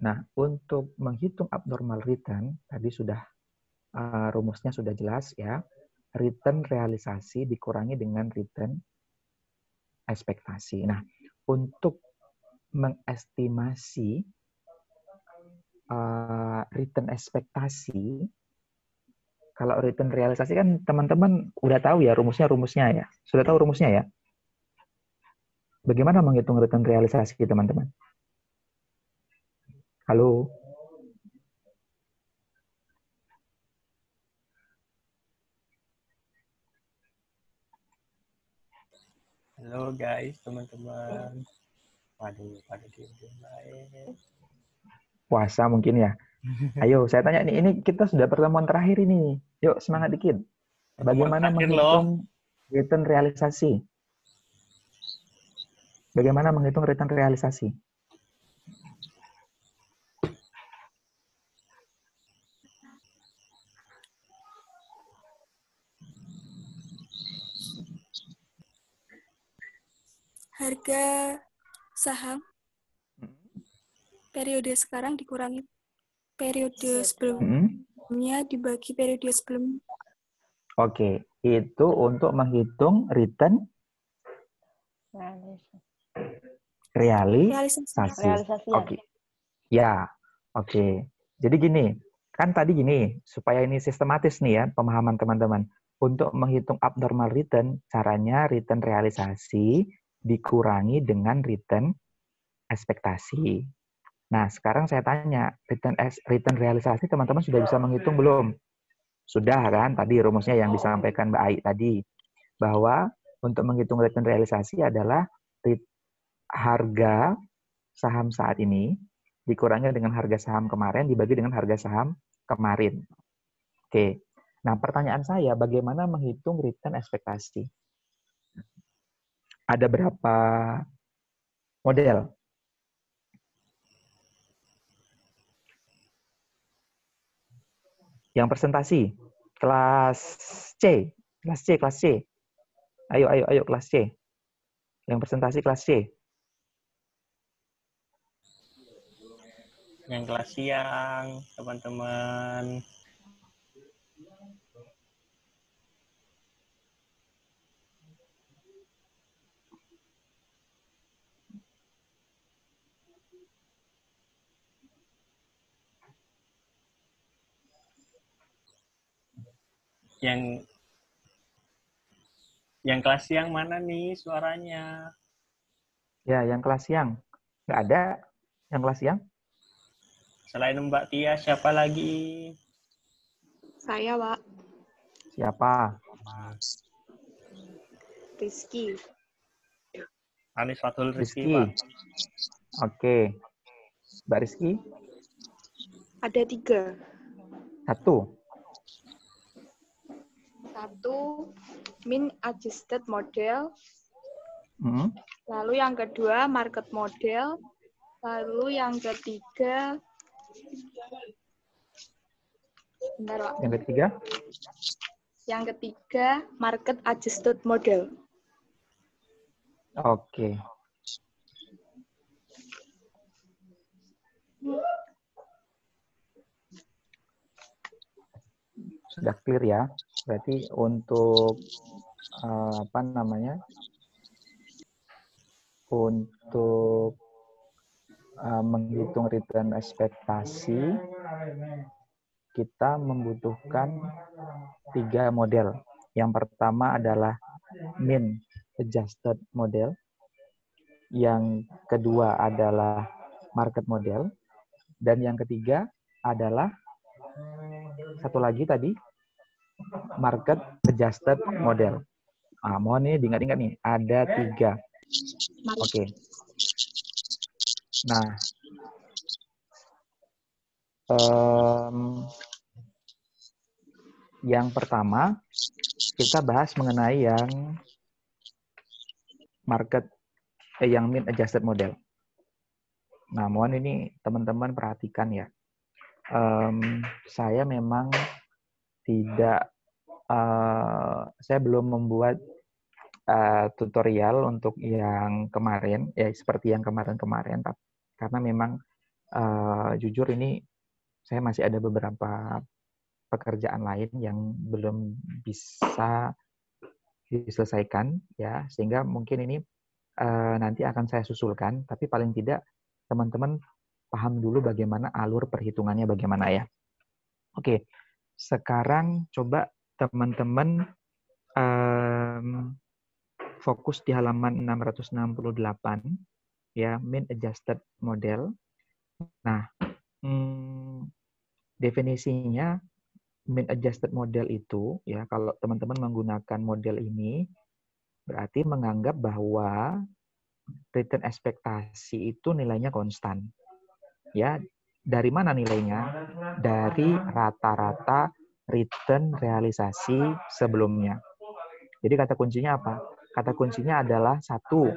Nah, untuk menghitung abnormal return, tadi sudah rumusnya sudah jelas ya. Return realisasi dikurangi dengan return ekspektasi. Nah, untuk mengestimasi return ekspektasi, kalau return realisasi kan teman-teman udah tahu ya rumusnya ya. Sudah tahu rumusnya ya? Bagaimana menghitung return realisasi, teman-teman? Halo? Halo guys, teman-teman. Waduh, pada diem baik. Puasa mungkin ya. Ayo, saya tanya nih, ini kita sudah pertemuan terakhir ini. Yuk, semangat dikit. Bagaimana menghitung return realisasi? Bagaimana menghitung return realisasi? Harga saham periode sekarang dikurangi periode sebelumnya dibagi periode sebelumnya. Oke, itu untuk menghitung return realisasi. Oke. Ya, oke. Jadi gini, kan tadi gini, supaya ini sistematis nih ya pemahaman teman-teman. Untuk menghitung abnormal return, caranya return realisasi dikurangi dengan return ekspektasi. Nah, sekarang saya tanya, return realisasi teman-teman sudah bisa menghitung belum? Sudah kan, tadi rumusnya yang disampaikan Mbak Ai tadi. Bahwa untuk menghitung return realisasi adalah harga saham saat ini dikurangi dengan harga saham kemarin dibagi dengan harga saham kemarin. Oke. Nah, pertanyaan saya, bagaimana menghitung return ekspektasi? Ada berapa model? Yang presentasi, kelas C. Ayo, kelas C. Yang presentasi kelas C. Yang kelas siang, teman-teman. Yang kelas siang mana nih suaranya? Ya, yang kelas siang. Nggak ada yang kelas siang? Selain Mbak Tia, siapa lagi? Saya, Pak. Siapa? Rizky. Anis Fatul Rizky, Rizky. Pak. Oke. Mbak Rizky? Ada 3. Satu, mean adjusted model. Lalu yang kedua market model. Lalu yang ketiga Yang ketiga? Yang ketiga market adjusted model. Oke. Sudah clear ya. Berarti untuk untuk menghitung return ekspektasi, kita membutuhkan 3 model. Yang pertama adalah mean adjusted model. Yang kedua adalah market model. Dan yang ketiga adalah satu lagi tadi, market adjusted model. Mohon nih diingat-ingat nih, ada 3. Oke. Nah, Yang pertama, kita bahas mengenai yang yang mean adjusted model. Nah, mohon ini teman-teman perhatikan ya. Saya memang tidak, saya belum membuat tutorial untuk yang kemarin, ya seperti yang kemarin-kemarin, karena memang jujur ini saya masih ada beberapa pekerjaan lain yang belum bisa diselesaikan, ya, sehingga mungkin ini nanti akan saya susulkan, tapi paling tidak teman-teman paham dulu bagaimana alur perhitungannya bagaimana ya. Oke, sekarang coba teman-teman fokus di halaman 668, ya, mean adjusted model. Nah, definisinya mean adjusted model itu, ya, kalau teman-teman menggunakan model ini, berarti menganggap bahwa return ekspektasi itu nilainya konstan. Ya, dari mana nilainya? Dari rata-rata return realisasi sebelumnya. Jadi kata kuncinya apa? Kata kuncinya adalah satu,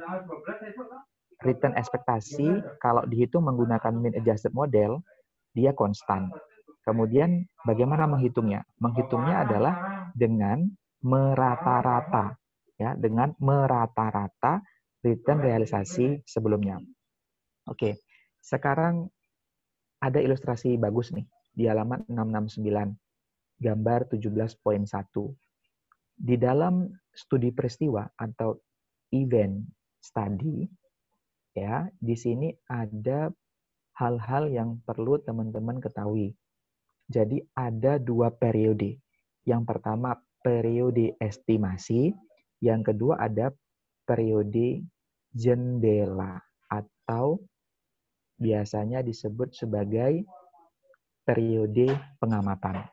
return ekspektasi kalau dihitung menggunakan mean adjusted model, dia konstan. Kemudian bagaimana menghitungnya? Menghitungnya adalah dengan merata-rata, ya, dengan merata-rata return realisasi sebelumnya. Oke, sekarang ada ilustrasi bagus nih di halaman 669, gambar 17.1. Di dalam studi peristiwa atau event study, ya, di sini ada hal-hal yang perlu teman-teman ketahui. Jadi ada dua periode. Yang pertama periode estimasi, yang kedua ada periode jendela atau biasanya disebut sebagai periode pengamatan.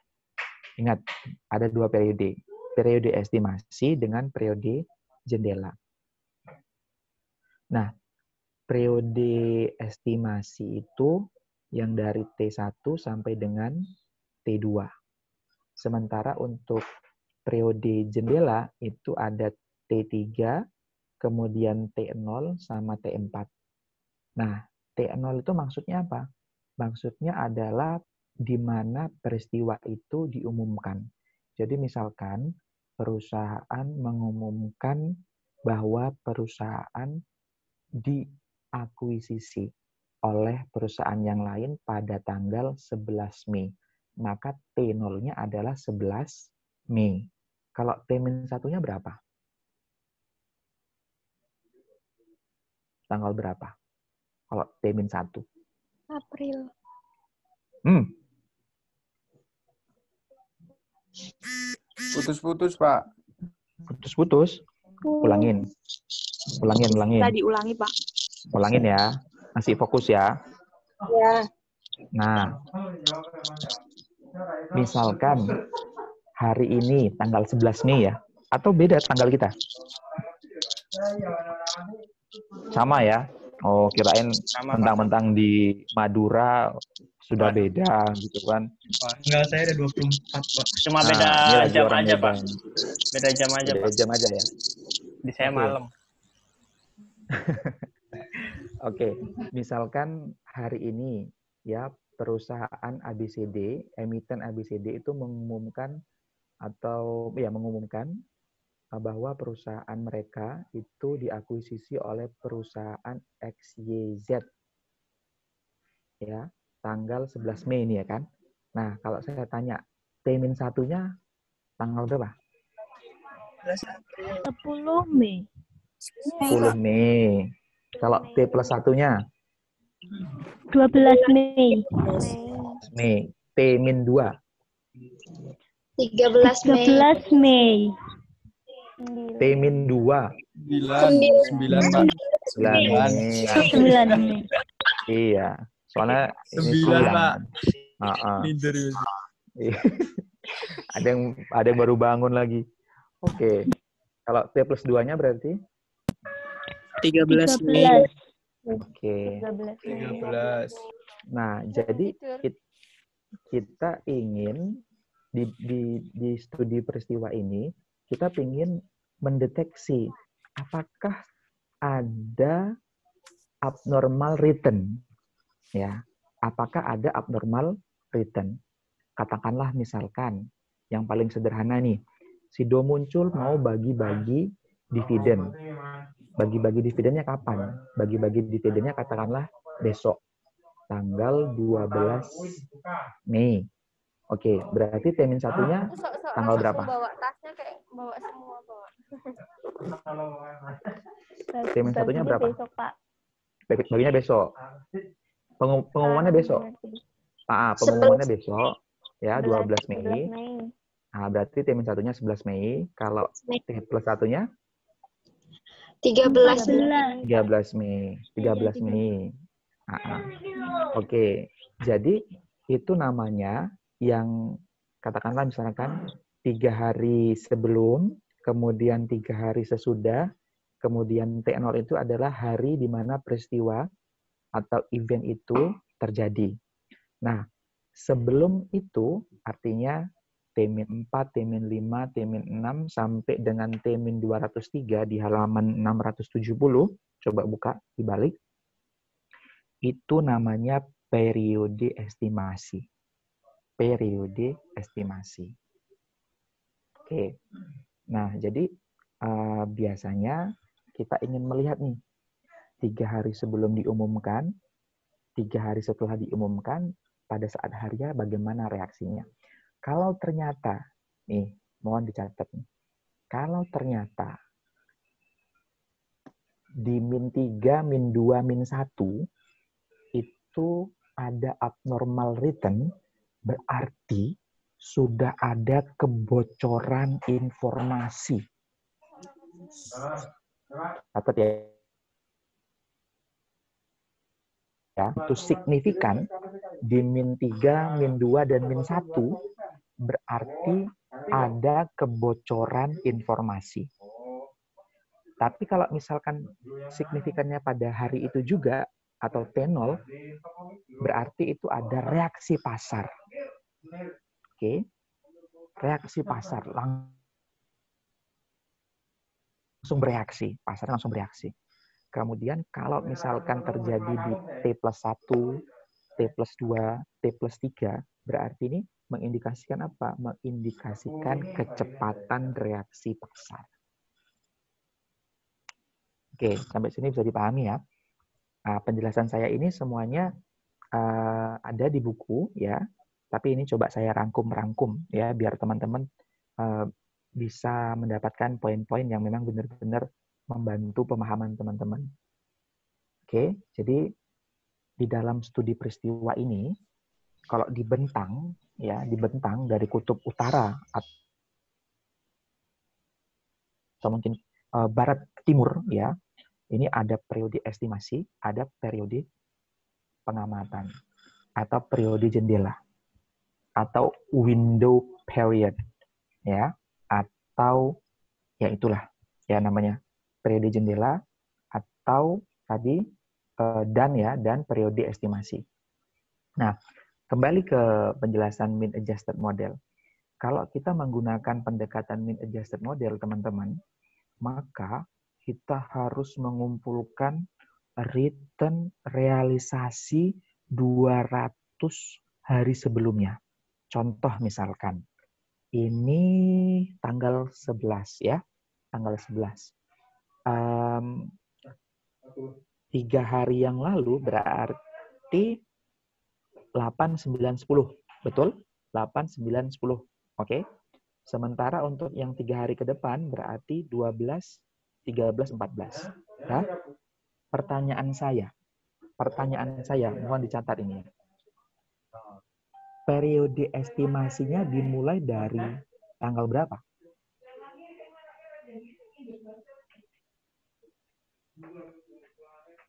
Ingat, ada dua periode. Periode estimasi dengan periode jendela. Nah, periode estimasi itu yang dari T1 sampai dengan T2. Sementara untuk periode jendela itu ada T3, kemudian T0 sama T4. Nah, T0 itu maksudnya apa? Maksudnya adalah di mana peristiwa itu diumumkan. Jadi misalkan perusahaan mengumumkan bahwa perusahaan diakuisisi oleh perusahaan yang lain pada tanggal 11 Mei. Maka T0-nya adalah 11 Mei. Kalau T-1-nya berapa? Tanggal berapa? Kalau T-1. April. Putus-putus, Pak. Putus-putus. Ulangin. Bisa diulangi, Pak. Ulangin ya. Masih fokus ya. Ya. Nah, misalkan hari ini tanggal 11 Mei ya, atau beda tanggal kita? Sama ya? Oh, kirain mentang-mentang di Madura sudah beda gitu kan. Enggak, saya ada 24, Pak. Cuma beda jam aja, Pak. Beda jam aja, Pak. Beda jam aja ya? Di saya malam. Oke, misalkan hari ini ya perusahaan ABCD, emiten ABCD itu mengumumkan bahwa perusahaan mereka itu diakuisisi oleh perusahaan XYZ. Ya, tanggal 11 Mei ini ya kan. Nah, kalau saya tanya, T-1-nya tanggal berapa? 10 Mei. 10 Mei. Kalau T+1-nya? 12 Mei. Mei. T-2? 13 Mei. 13 Mei. T-2? 9, Pak. 9 Mei. 9 Mei. Iya. Soalnya 9, Pak. Tidur. Ada yang baru bangun lagi. Oke. Kalau T+2-nya berarti? 13 Mei. Oke. 13. Nah, jadi kita ingin di studi peristiwa ini, kita ingin mendeteksi apakah ada abnormal return, ya. Apakah ada abnormal return? Katakanlah misalkan yang paling sederhana nih, si Do muncul mau bagi-bagi dividen. Bagi-bagi dividennya kapan? Bagi-bagi dividennya katakanlah besok, tanggal 12 Mei. Oke, berarti termin satunya tanggal berapa? Bawa tasnya kayak bawa semua bawa. Termin satunya berapa? Besok, Pak. Baginya besok. Pengumumannya besok. Pengumumannya besok. Ya, 12 Mei. Nah, berarti termin satunya 11 Mei. Kalau T plus satunya? 13 Mei. 13 Mei. Oke. Jadi, itu namanya yang katakanlah misalkan 3 hari sebelum, kemudian 3 hari sesudah, kemudian T0 itu adalah hari di mana peristiwa atau event itu terjadi. Nah, sebelum itu artinya T-4, T-5, T-6 sampai dengan T-203 di halaman 670, coba buka dibalik. Itu namanya periode estimasi. Periode estimasi. Oke. Nah, jadi biasanya kita ingin melihat nih 3 hari sebelum diumumkan, 3 hari setelah diumumkan, pada saat harinya bagaimana reaksinya. Kalau ternyata, nih, mohon dicatat nih, kalau ternyata di -3, -2, -1 itu ada abnormal return, berarti sudah ada kebocoran informasi. Catat ya, itu signifikan di -3, -2, dan -1 berarti ada kebocoran informasi. Tapi kalau misalkan signifikannya pada hari itu juga atau T0, berarti itu ada reaksi pasar. Oke. Reaksi pasar langsung bereaksi, pasar langsung bereaksi. Kemudian kalau misalkan terjadi di T+1, T+2, T+3, berarti ini mengindikasikan apa? Mengindikasikan kecepatan reaksi pasar. Oke, sampai sini bisa dipahami ya. Nah, penjelasan saya ini semuanya ada di buku ya, tapi ini coba saya rangkum ya, biar teman-teman bisa mendapatkan poin-poin yang memang benar-benar membantu pemahaman teman-teman. Oke, jadi di dalam studi peristiwa ini, kalau dibentang dari kutub utara atau mungkin barat timur ya, ini ada periode estimasi, ada periode pengamatan atau periode jendela atau window period ya, atau ya itulah ya namanya periode jendela atau tadi dan periode estimasi. Nah, kembali ke penjelasan mean adjusted model. Kalau kita menggunakan pendekatan mean adjusted model, teman-teman, maka kita harus mengumpulkan return realisasi 200 hari sebelumnya. Contoh misalkan, ini tanggal 11 ya, tanggal 11. 3 hari yang lalu berarti 8, 9, 10. Betul? 8, 9, 10. Oke. Sementara untuk yang 3 hari ke depan berarti 12, 13, 14. Ya? Pertanyaan saya, mohon dicatat ini. Periode estimasinya dimulai dari tanggal berapa?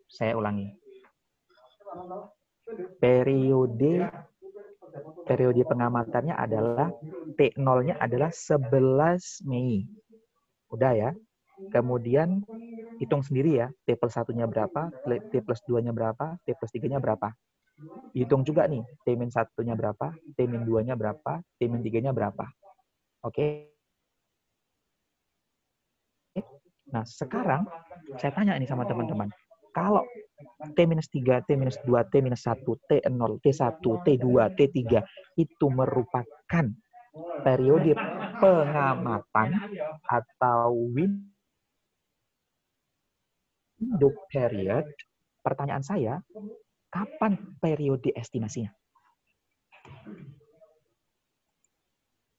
Saya ulangi. Periode pengamatannya adalah T0-nya adalah 11 Mei. Udah ya. Kemudian hitung sendiri ya, T+1-nya berapa, T+2-nya berapa, T+3-nya berapa. hitung juga nih, T-1-nya berapa, T-2-nya berapa, T-3-nya berapa. Oke. Nah, sekarang saya tanya ini sama teman-teman. Kalau T-3, T-2, T-1, T0, T1, T2, T3 itu merupakan periode pengamatan atau window period, pertanyaan saya, kapan periode estimasinya?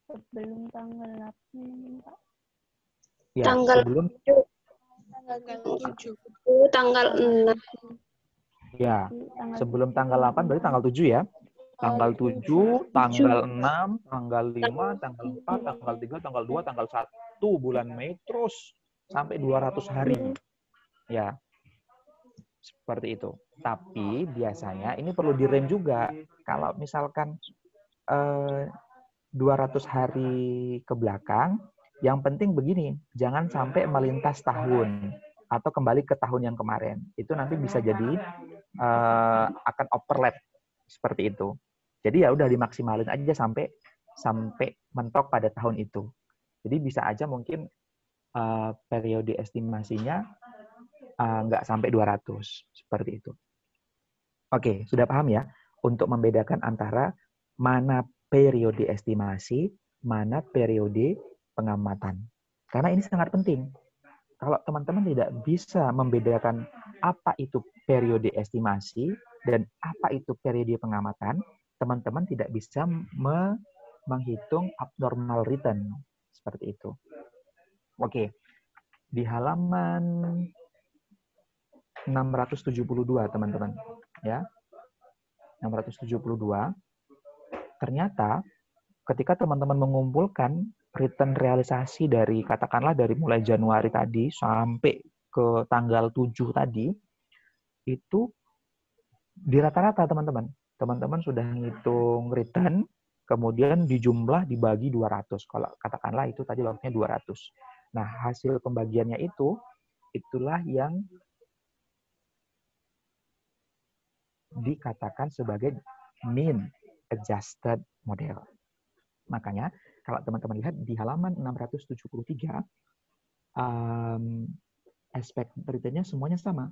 Sebelum tanggal 8, Pak. Ya, tanggal sebelum 7, tanggal 6. ya, sebelum tanggal 8 berarti tanggal 7 ya. Tanggal 7, tanggal 6, tanggal 5, tanggal 4, tanggal 3, tanggal 2, tanggal 1 bulan Mei terus sampai 200 hari. Ya. Seperti itu. Tapi biasanya ini perlu direm juga. Kalau misalkan 200 hari ke belakang, yang penting begini, jangan sampai melintas tahun atau kembali ke tahun yang kemarin. Itu nanti bisa jadi akan overlap seperti itu. Jadi ya udah dimaksimalin aja sampai mentok pada tahun itu. Jadi bisa aja mungkin periode estimasinya nggak sampai 200 seperti itu. Oke, sudah paham ya? Untuk membedakan antara mana periode estimasi, mana periode pengamatan. Karena ini sangat penting. Kalau teman-teman tidak bisa membedakan apa itu periode estimasi dan apa itu periode pengamatan, teman-teman tidak bisa menghitung abnormal return. Seperti itu. Oke. Di halaman 672, teman-teman. Ya. 672. Ternyata ketika teman-teman mengumpulkan return realisasi dari, katakanlah dari mulai Januari tadi sampai ke tanggal 7 tadi, itu di rata-rata teman-teman. Teman-teman sudah ngitung return, kemudian dijumlah dibagi 200. Kalau katakanlah itu tadi waktunya 200. Nah, hasil pembagiannya itulah yang dikatakan sebagai mean adjusted model. Makanya, kalau teman-teman lihat di halaman 673, aspek returnnya semuanya sama.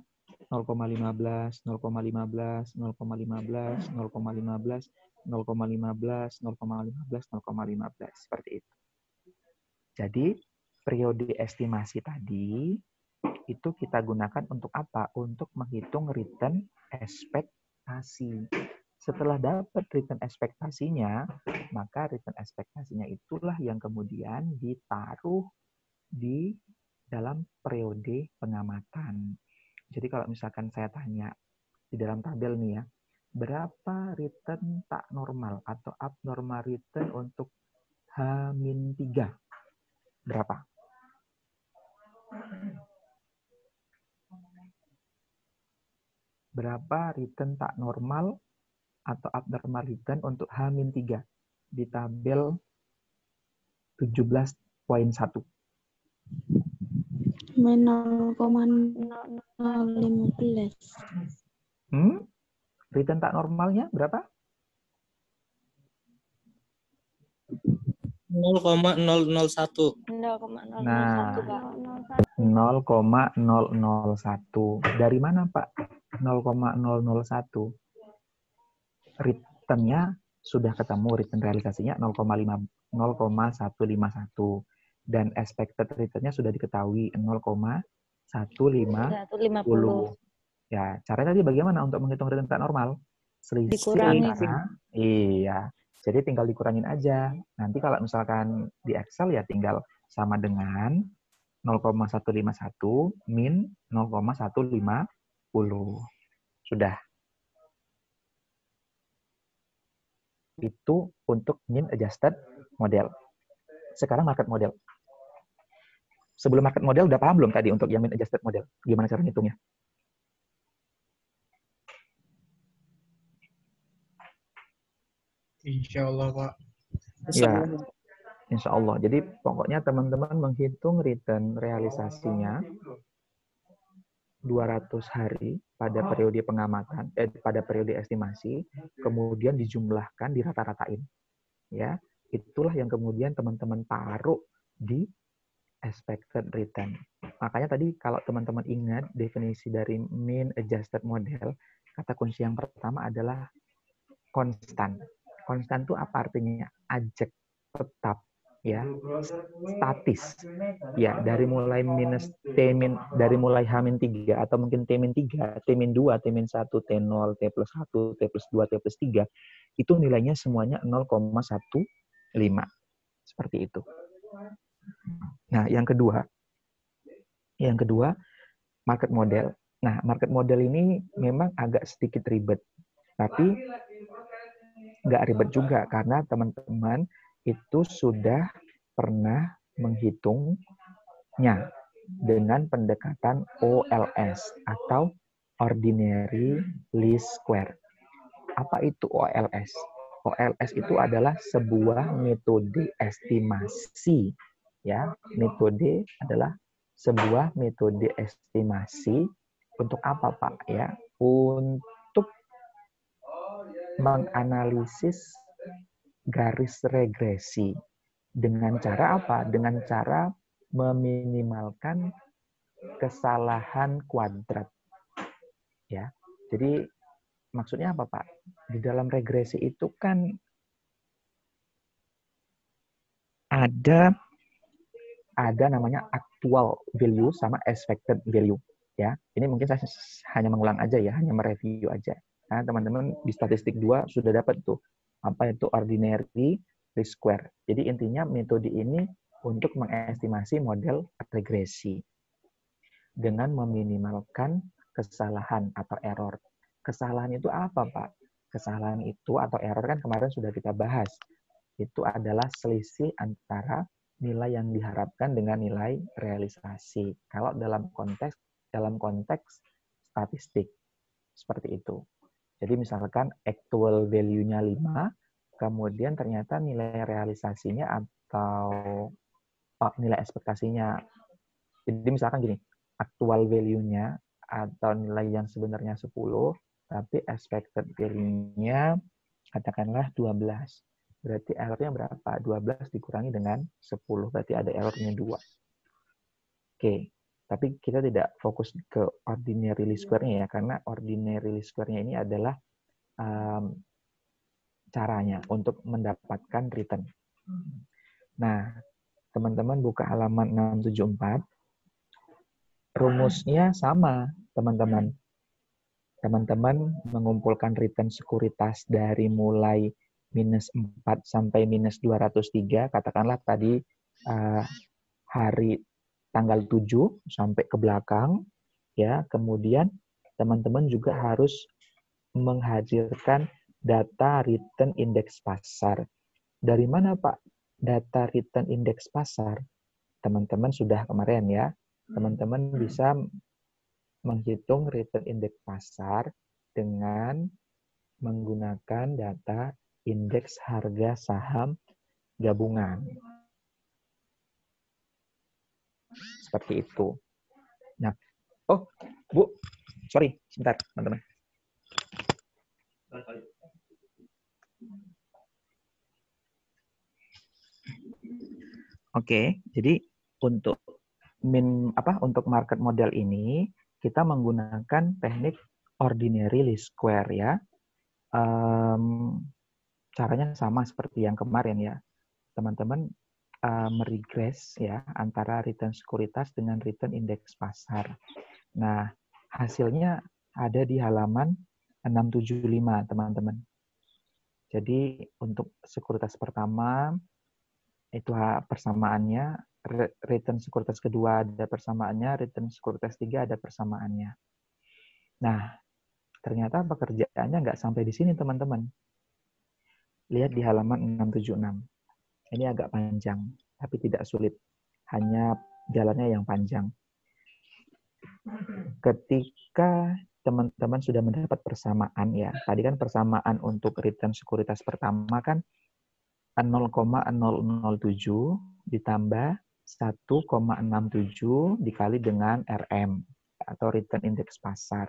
0,15, 0,15, 0,15, 0,15, 0,15, 0,15, 0,15, seperti itu. Jadi, periode estimasi tadi itu kita gunakan untuk apa? Untuk menghitung return ekspektasi. Setelah dapat return ekspektasinya, maka return ekspektasinya itulah yang kemudian ditaruh di dalam periode pengamatan. Jadi kalau misalkan saya tanya di dalam tabel nih ya, berapa return tak normal atau abnormal return untuk H-3? Berapa? Berapa return tak normal atau abnormal return untuk H-3 di tabel 17.1. 0,015. Return tak normalnya berapa? 0,001. Nah, 0,001. Dari mana, Pak? 0,001. Return-nya sudah ketemu, return realisasinya 0,151. Dan expected return-nya sudah diketahui 0,150. Ya, caranya tadi bagaimana untuk menghitung return tak normal? Selisih Dikurangi. Iya. Jadi tinggal dikurangin aja. Nanti kalau misalkan di Excel ya tinggal sama dengan 0,151 min 0,150. Sudah. Itu untuk mean adjusted model. Sekarang market model. Sebelum market model udah paham belum tadi untuk yang mean adjusted model? Gimana cara ngitungnya? Insya Allah, Pak. Ya, insya Allah. Jadi pokoknya teman-teman menghitung return realisasinya 200 hari pada periode pengamatan, pada periode estimasi, kemudian dijumlahkan, dirata-ratain. Ya, itulah yang kemudian teman-teman taruh di expected return. Makanya tadi kalau teman-teman ingat definisi dari mean adjusted model, kata kunci yang pertama adalah konstan. Konstan itu apa artinya? Ajek, tetap, ya, statis. Ya, dari mulai minus T-min, dari mulai H-3 atau mungkin T-3, T-2, T-1, T0, T+1, T+2, T+3, itu nilainya semuanya 0,15. Seperti itu. Nah, yang kedua, market model. Nah, market model ini memang agak sedikit ribet, tapi nggak ribet juga karena teman-teman itu sudah pernah menghitungnya dengan pendekatan OLS atau Ordinary Least Square. Apa itu OLS? OLS itu adalah sebuah metode estimasi, ya. Metode adalah sebuah metode estimasi untuk apa, Pak? Ya, untuk menganalisis garis regresi. Dengan cara apa? Dengan cara meminimalkan kesalahan kuadrat. Ya. Jadi maksudnya apa, Pak? Di dalam regresi itu kan ada namanya actual value sama expected value, ya. Ini mungkin saya hanya mengulang aja ya, hanya mereview aja. Nah, teman-teman di statistik 2 sudah dapat tuh apa itu ordinary least square. Jadi intinya metode ini untuk mengestimasi model regresi dengan meminimalkan kesalahan atau error. Kesalahan itu apa, Pak? Kesalahan itu atau error kan kemarin sudah kita bahas. Itu adalah selisih antara nilai yang diharapkan dengan nilai realisasi. Kalau dalam konteks statistik seperti itu. Jadi misalkan actual value-nya 5, kemudian ternyata nilai realisasinya atau nilai ekspektasinya. Jadi misalkan gini, actual value-nya atau nilai yang sebenarnya 10, tapi expected value-nya katakanlah 12. Berarti error-nya berapa? 12 dikurangi dengan 10, berarti ada error-nya 2. Oke, tapi kita tidak fokus ke ordinary least square-nya ya, karena ordinary least square-nya ini adalah caranya untuk mendapatkan return. Nah, teman-teman buka halaman 674, rumusnya sama, teman-teman. Teman-teman mengumpulkan return sekuritas dari mulai minus 4 sampai minus 203, katakanlah tadi hari tanggal 7 sampai ke belakang, ya. Kemudian teman-teman juga harus menghadirkan data return indeks pasar. Dari mana, Pak? Data return indeks pasar. Teman-teman sudah kemarin ya. Teman-teman bisa menghitung return indeks pasar dengan menggunakan data indeks harga saham gabungan. Seperti itu. Nah, oh, Bu, sorry, sebentar, teman-teman. Oke, jadi untuk untuk market model ini kita menggunakan teknik ordinary least square ya. Caranya sama seperti yang kemarin ya. Teman-teman meregress ya antara return sekuritas dengan return indeks pasar. Nah, hasilnya ada di halaman 675, teman-teman. Jadi untuk sekuritas pertama itu persamaannya, return sekuritas kedua ada persamaannya, return sekuritas 3 ada persamaannya. Nah, ternyata pekerjaannya nggak sampai di sini, teman-teman. Lihat di halaman 676. Ini agak panjang, tapi tidak sulit. Hanya jalannya yang panjang. Ketika teman-teman sudah mendapat persamaan, ya, tadi kan persamaan untuk return sekuritas pertama kan 0,007 ditambah 1,67 dikali dengan RM. atau return indeks pasar.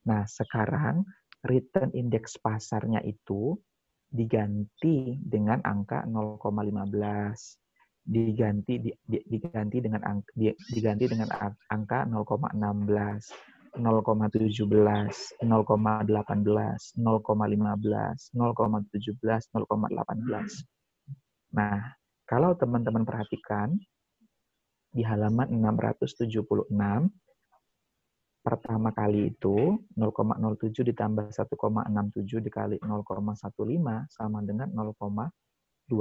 Nah, sekarang return indeks pasarnya itu diganti dengan angka 0,15. Diganti dengan angka 0,16, 0,17, 0,18, 0,15, 0,17, 0,18. Nah, kalau teman-teman perhatikan di halaman 676 pertama kali itu 0,07 ditambah 1,67 dikali 0,15 sama dengan 0,26.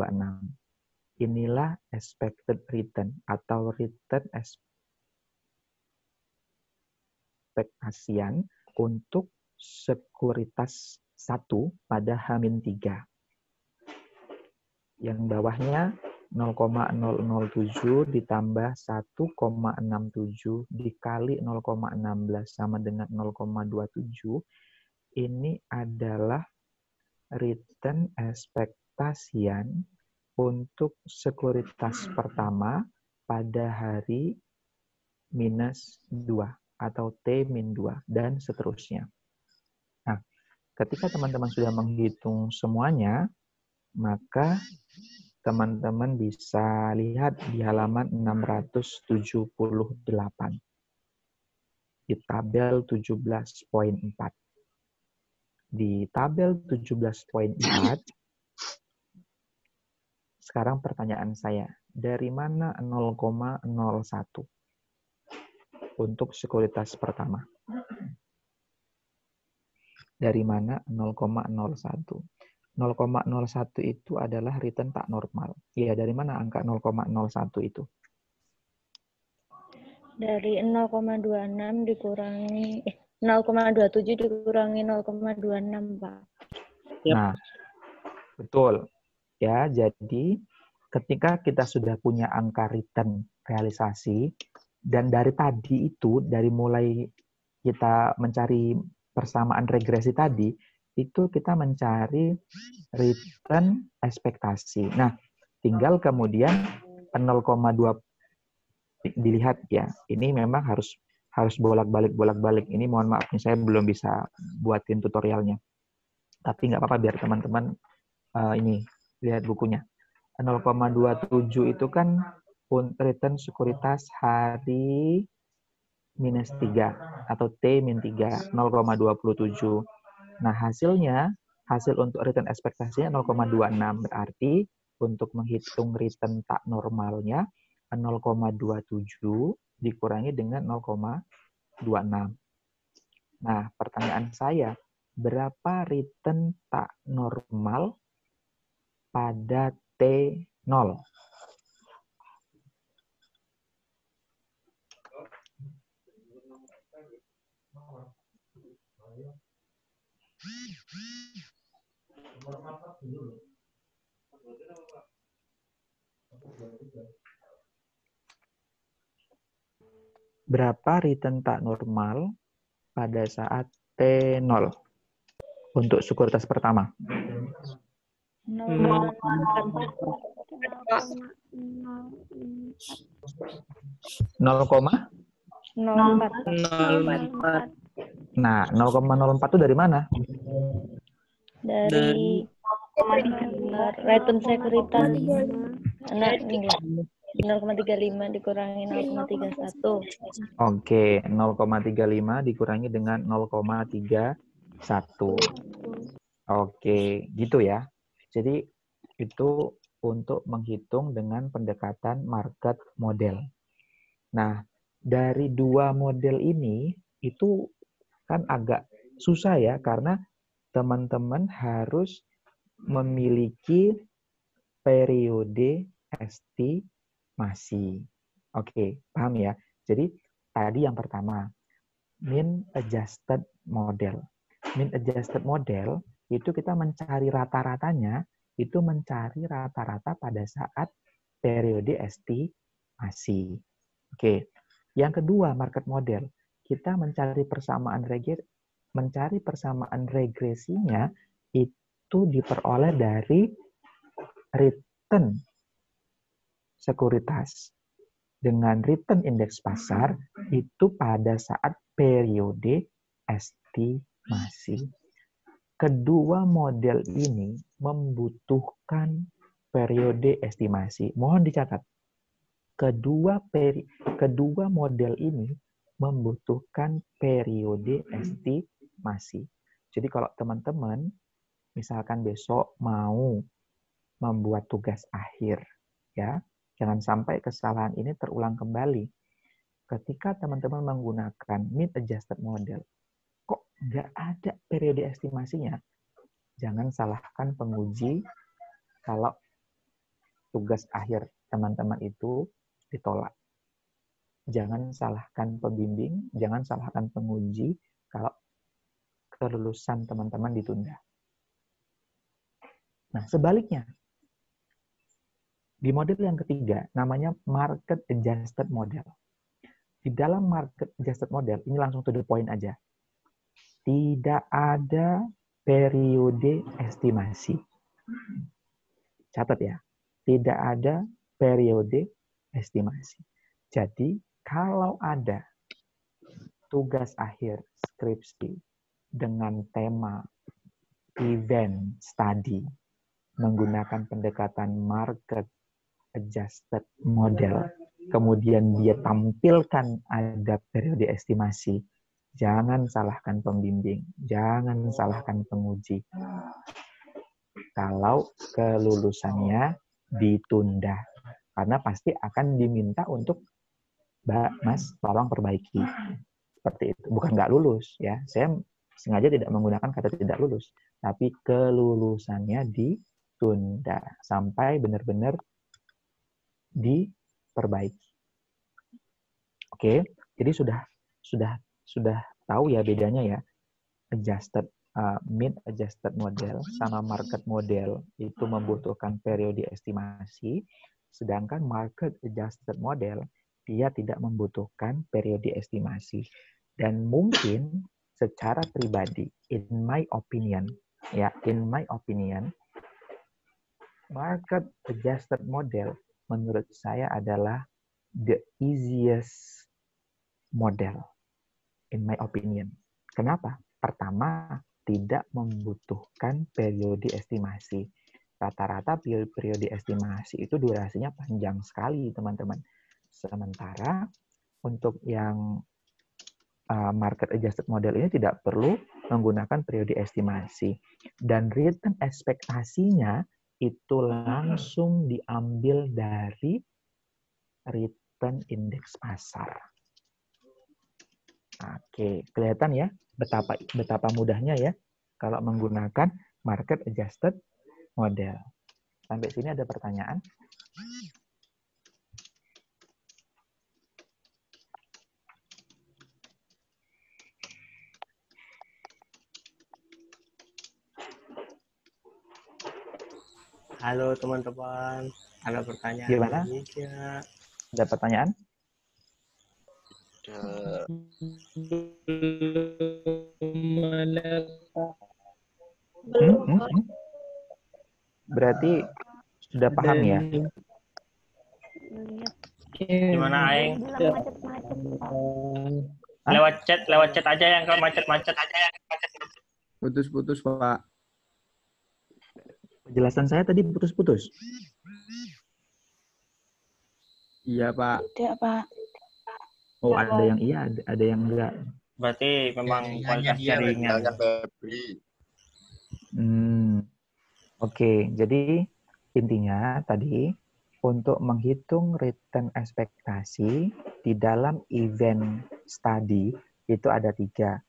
Inilah expected return atau return ekspektasian untuk sekuritas 1 pada H-3. Yang bawahnya 0,007 ditambah 1,67 dikali 0,16 sama dengan 0,27. Ini adalah return ekspektasian untuk sekuritas pertama pada hari -2 atau T-2 dan seterusnya. Nah, ketika teman-teman sudah menghitung semuanya, maka teman-teman bisa lihat di halaman 678 di tabel 17.4. Di tabel 17.4 sekarang pertanyaan saya, dari mana 0,01 untuk sekuritas pertama? Dari mana 0,01? 0,01 itu adalah return tak normal. Ya, dari mana angka 0,01 itu? Dari 0,26 dikurangi 0,27 dikurangi 0,26, Pak. Nah, betul. Ya, jadi ketika kita sudah punya angka return realisasi, dan dari tadi itu, dari mulai kita mencari persamaan regresi tadi, itu kita mencari return ekspektasi. Nah, tinggal kemudian 0,2 dilihat ya. Ini memang harus bolak-balik. Ini mohon maaf nih, saya belum bisa buatin tutorialnya. Tapi nggak apa-apa biar teman-teman ini lihat bukunya. 0,27 itu kan return sekuritas hari -3 atau T-3, 0,27. Nah, hasil untuk return ekspektasinya 0,26. Berarti untuk menghitung return tak normalnya 0,27 dikurangi dengan 0,26. Nah, pertanyaan saya, berapa return tak normal pada T0? Berapa return tak normal pada saat T0 untuk sekuritas pertama? 0,04. Nah, 0,04 itu dari mana? Dari return sekuritas. 0,35 dikurangi 0,31. Oke, 0,35 dikurangi dengan 0,31. Oke, gitu ya. Jadi itu untuk menghitung dengan pendekatan market model. Nah, dari dua model ini itu kan agak susah ya, karena teman-teman harus memiliki periode estimasi. Oke, paham ya? Jadi tadi yang pertama, mean adjusted model. Mean adjusted model itu kita mencari rata-ratanya, itu mencari rata-rata pada saat periode estimasi. Oke. Yang kedua, market model. Kita mencari persamaan regresinya itu diperoleh dari return sekuritas. dengan return indeks pasar itu pada saat periode estimasi. Kedua model ini membutuhkan periode estimasi. Mohon dicatat. Kedua model ini membutuhkan periode estimasi. Jadi kalau teman-teman misalkan besok mau membuat tugas akhir, ya, jangan sampai kesalahan ini terulang kembali. Ketika teman-teman menggunakan mean adjusted model, kok nggak ada periode estimasinya? Jangan salahkan penguji kalau tugas akhir teman-teman itu ditolak. Jangan salahkan pembimbing, jangan salahkan penguji kalau kelulusan teman-teman ditunda. Nah, sebaliknya, di model yang ketiga, namanya market adjusted model. Di dalam market adjusted model, ini langsung to the point aja. Tidak ada periode estimasi. Catat ya, tidak ada periode estimasi. Jadi, kalau ada tugas akhir skripsi dengan tema event study menggunakan pendekatan market adjusted model, kemudian dia tampilkan ada periode estimasi, jangan salahkan pembimbing, jangan salahkan penguji. Kalau kelulusannya ditunda, karena pasti akan diminta untuk, Mbak, Mas, tolong perbaiki. Seperti itu. Bukan nggak lulus, ya. Saya sengaja tidak menggunakan kata tidak lulus, tapi kelulusannya ditunda sampai benar-benar diperbaiki. Oke, jadi sudah tahu ya bedanya ya, adjusted mean adjusted model sama market model itu membutuhkan periode estimasi, sedangkan market adjusted model dia tidak membutuhkan periode estimasi. Dan mungkin secara pribadi, in my opinion, market adjusted model menurut saya adalah the easiest model, in my opinion. Kenapa? Pertama, tidak membutuhkan periode estimasi. Rata-rata periode estimasi itu durasinya panjang sekali, teman-teman. Sementara untuk yang market adjusted model ini tidak perlu menggunakan periode estimasi. Dan return ekspektasinya itu langsung diambil dari return indeks pasar. Oke, kelihatan ya betapa mudahnya ya kalau menggunakan market adjusted model. Sampai sini ada pertanyaan? Halo teman-teman, ada pertanyaan Gimana? Indonesia. Ada pertanyaan? Berarti sudah paham ya? Gimana, Aing? Hah? Lewat chat aja yang kalau macet-macet. Putus-putus, Pak. Penjelasan saya tadi putus-putus. Iya, Pak. Tidak, Pak. Oh, ada yang iya, ada yang enggak. Berarti memang kualitas jaringan. Oke, jadi intinya tadi untuk menghitung return ekspektasi di dalam event study itu ada 3.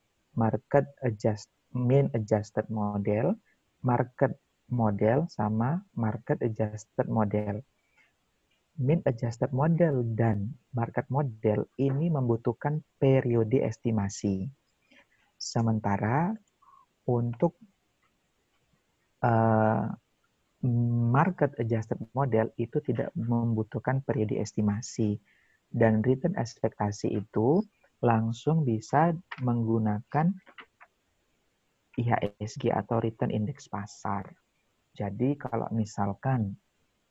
Mean adjusted model, market model, sama market adjusted model. Mean adjusted model dan market model ini membutuhkan periode estimasi. Sementara untuk market adjusted model itu tidak membutuhkan periode estimasi. Dan return ekspektasi itu langsung bisa menggunakan IHSG atau return indeks pasar. Jadi kalau misalkan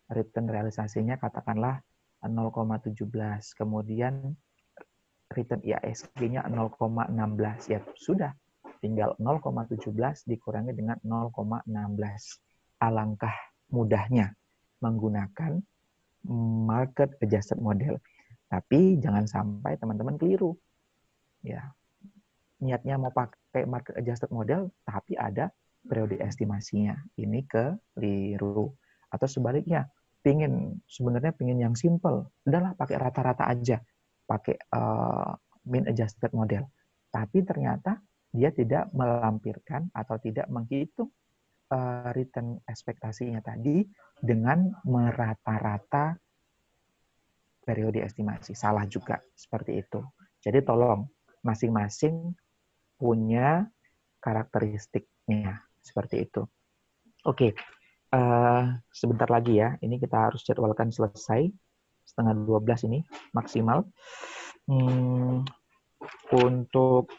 return realisasinya katakanlah 0,17. Kemudian return IASG-nya 0,16. Ya sudah, tinggal 0,17 dikurangi dengan 0,16. Alangkah mudahnya menggunakan market adjusted model. Tapi jangan sampai teman-teman keliru. Ya. Niatnya mau pakai market adjusted model, tapi ada periode estimasinya. Ini keliru. Atau sebaliknya, sebenarnya pingin yang simple. Udahlah pakai rata-rata aja. Pakai mean adjusted model. Tapi ternyata dia tidak melampirkan atau tidak menghitung return ekspektasinya tadi dengan merata-rata periode estimasi. Salah juga seperti itu. Jadi tolong masing-masing punya karakteristiknya seperti itu. Oke, sebentar lagi ya. Ini kita harus jadwalkan selesai 11:30 ini maksimal. Untuk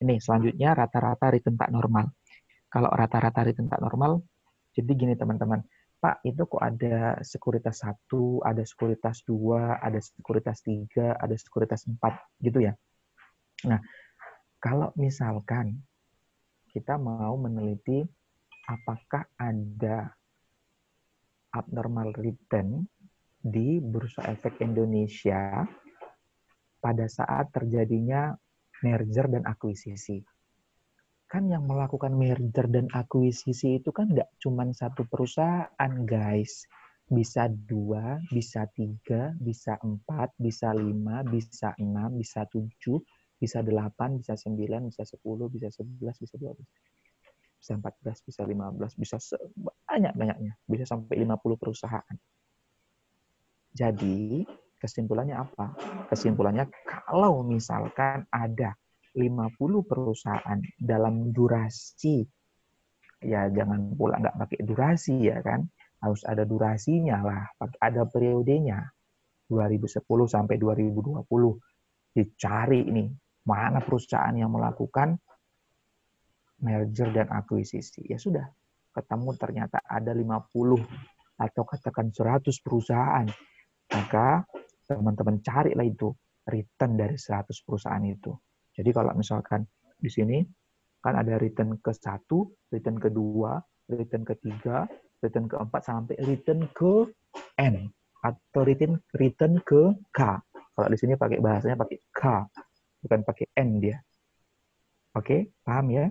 ini selanjutnya rata-rata return tak normal. Kalau rata-rata return tak normal, jadi gini teman-teman. Pak, itu kok ada sekuritas 1, ada sekuritas 2, ada sekuritas 3, ada sekuritas 4, gitu ya. Nah, kalau misalkan kita mau meneliti apakah ada abnormal return di Bursa Efek Indonesia pada saat terjadinya merger dan akuisisi. Kan yang melakukan merger dan akuisisi itu kan nggak cuma satu perusahaan, guys. Bisa 2, bisa 3, bisa 4, bisa 5, bisa 6, bisa 7, bisa 8, bisa 9, bisa 10, bisa 11, bisa 12, bisa 14, bisa 15, bisa banyak-banyaknya. Bisa sampai 50 perusahaan. Jadi, kesimpulannya apa? Kesimpulannya, kalau misalkan ada 50 perusahaan dalam durasi, ya jangan pula nggak pakai durasi ya kan, harus ada durasinya lah, ada periodenya, 2010 sampai 2020, dicari ini, mana perusahaan yang melakukan merger dan akuisisi. Ya sudah, ketemu ternyata ada 50 atau katakan 100 perusahaan. Maka teman-teman carilah itu return dari 100 perusahaan itu. Jadi kalau misalkan di sini kan ada return ke-1, return ke-2, return ke-3, return ke-4 sampai return ke N atau return ke K. Kalau di sini pakai bahasanya pakai K, bukan pakai N dia. Oke, paham ya?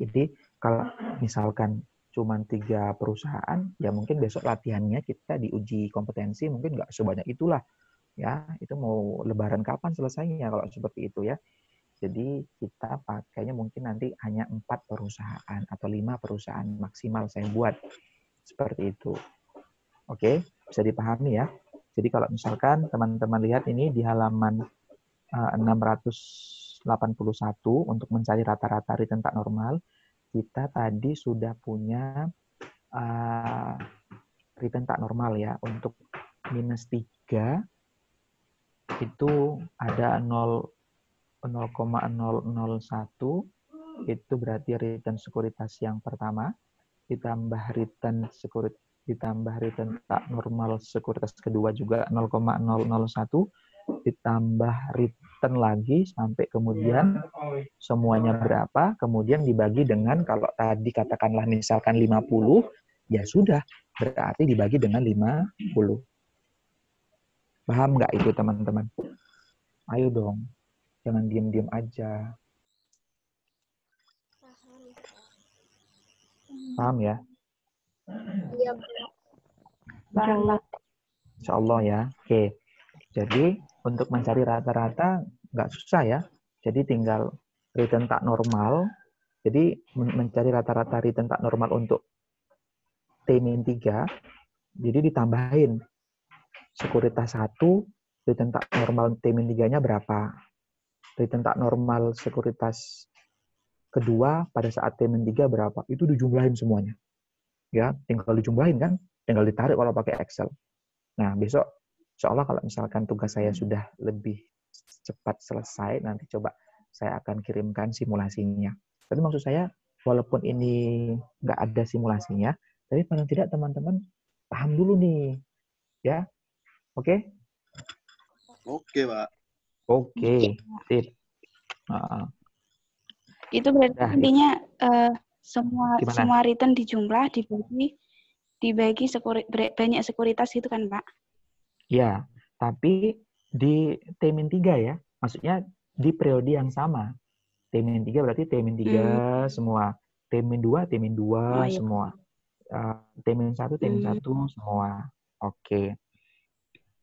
Jadi kalau misalkan cuma 3 perusahaan, ya mungkin besok latihannya kita diuji kompetensi mungkin nggak sebanyak itulah. Ya, itu mau lebaran kapan selesainya kalau seperti itu ya. Jadi kita pakainya mungkin nanti hanya 4 perusahaan atau 5 perusahaan maksimal saya buat. Seperti itu. Oke, bisa dipahami ya. Jadi kalau misalkan teman-teman lihat ini di halaman 681 untuk mencari rata-rata return tak normal, kita tadi sudah punya return tak normal ya. Untuk -3 itu ada 0,001, itu berarti return sekuritas yang pertama, ditambah return tak normal sekuritas kedua juga 0,001, ditambah return lagi sampai kemudian semuanya berapa, kemudian dibagi dengan, kalau tadi katakanlah misalkan 50, ya sudah, berarti dibagi dengan 50. Paham nggak itu teman-teman? Ayo dong, jangan diam-diam aja. Paham ya? Iya, Paham. Insya Allah ya. Oke. Jadi untuk mencari rata-rata nggak susah ya. Jadi tinggal return tak normal. Jadi mencari rata-rata return tak normal untuk T-3. Jadi ditambahin sekuritas 1, return tak normal T-3-nya berapa? Return tak normal sekuritas kedua pada saat T-3 berapa? Itu dijumlahin semuanya. Ya, tinggal dijumlahin kan? Tinggal ditarik kalau pakai Excel. Nah, besok insya Allah kalau misalkan tugas saya sudah lebih cepat selesai, nanti coba saya akan kirimkan simulasinya. Tapi maksud saya, walaupun ini nggak ada simulasinya, tapi paling tidak teman-teman paham dulu nih. Ya, Oke? Oke, Pak. Oke, sip. Itu berarti Nah, intinya semua gimana? written dijumlah dibagi banyak sekuritas gitu kan, Pak? Ya, tapi di T-3 ya. Maksudnya di periode yang sama. T-3 berarti T-3 semua. T-2, T-2 Oh, iya. semua. T-1, T-1 semua. Oke.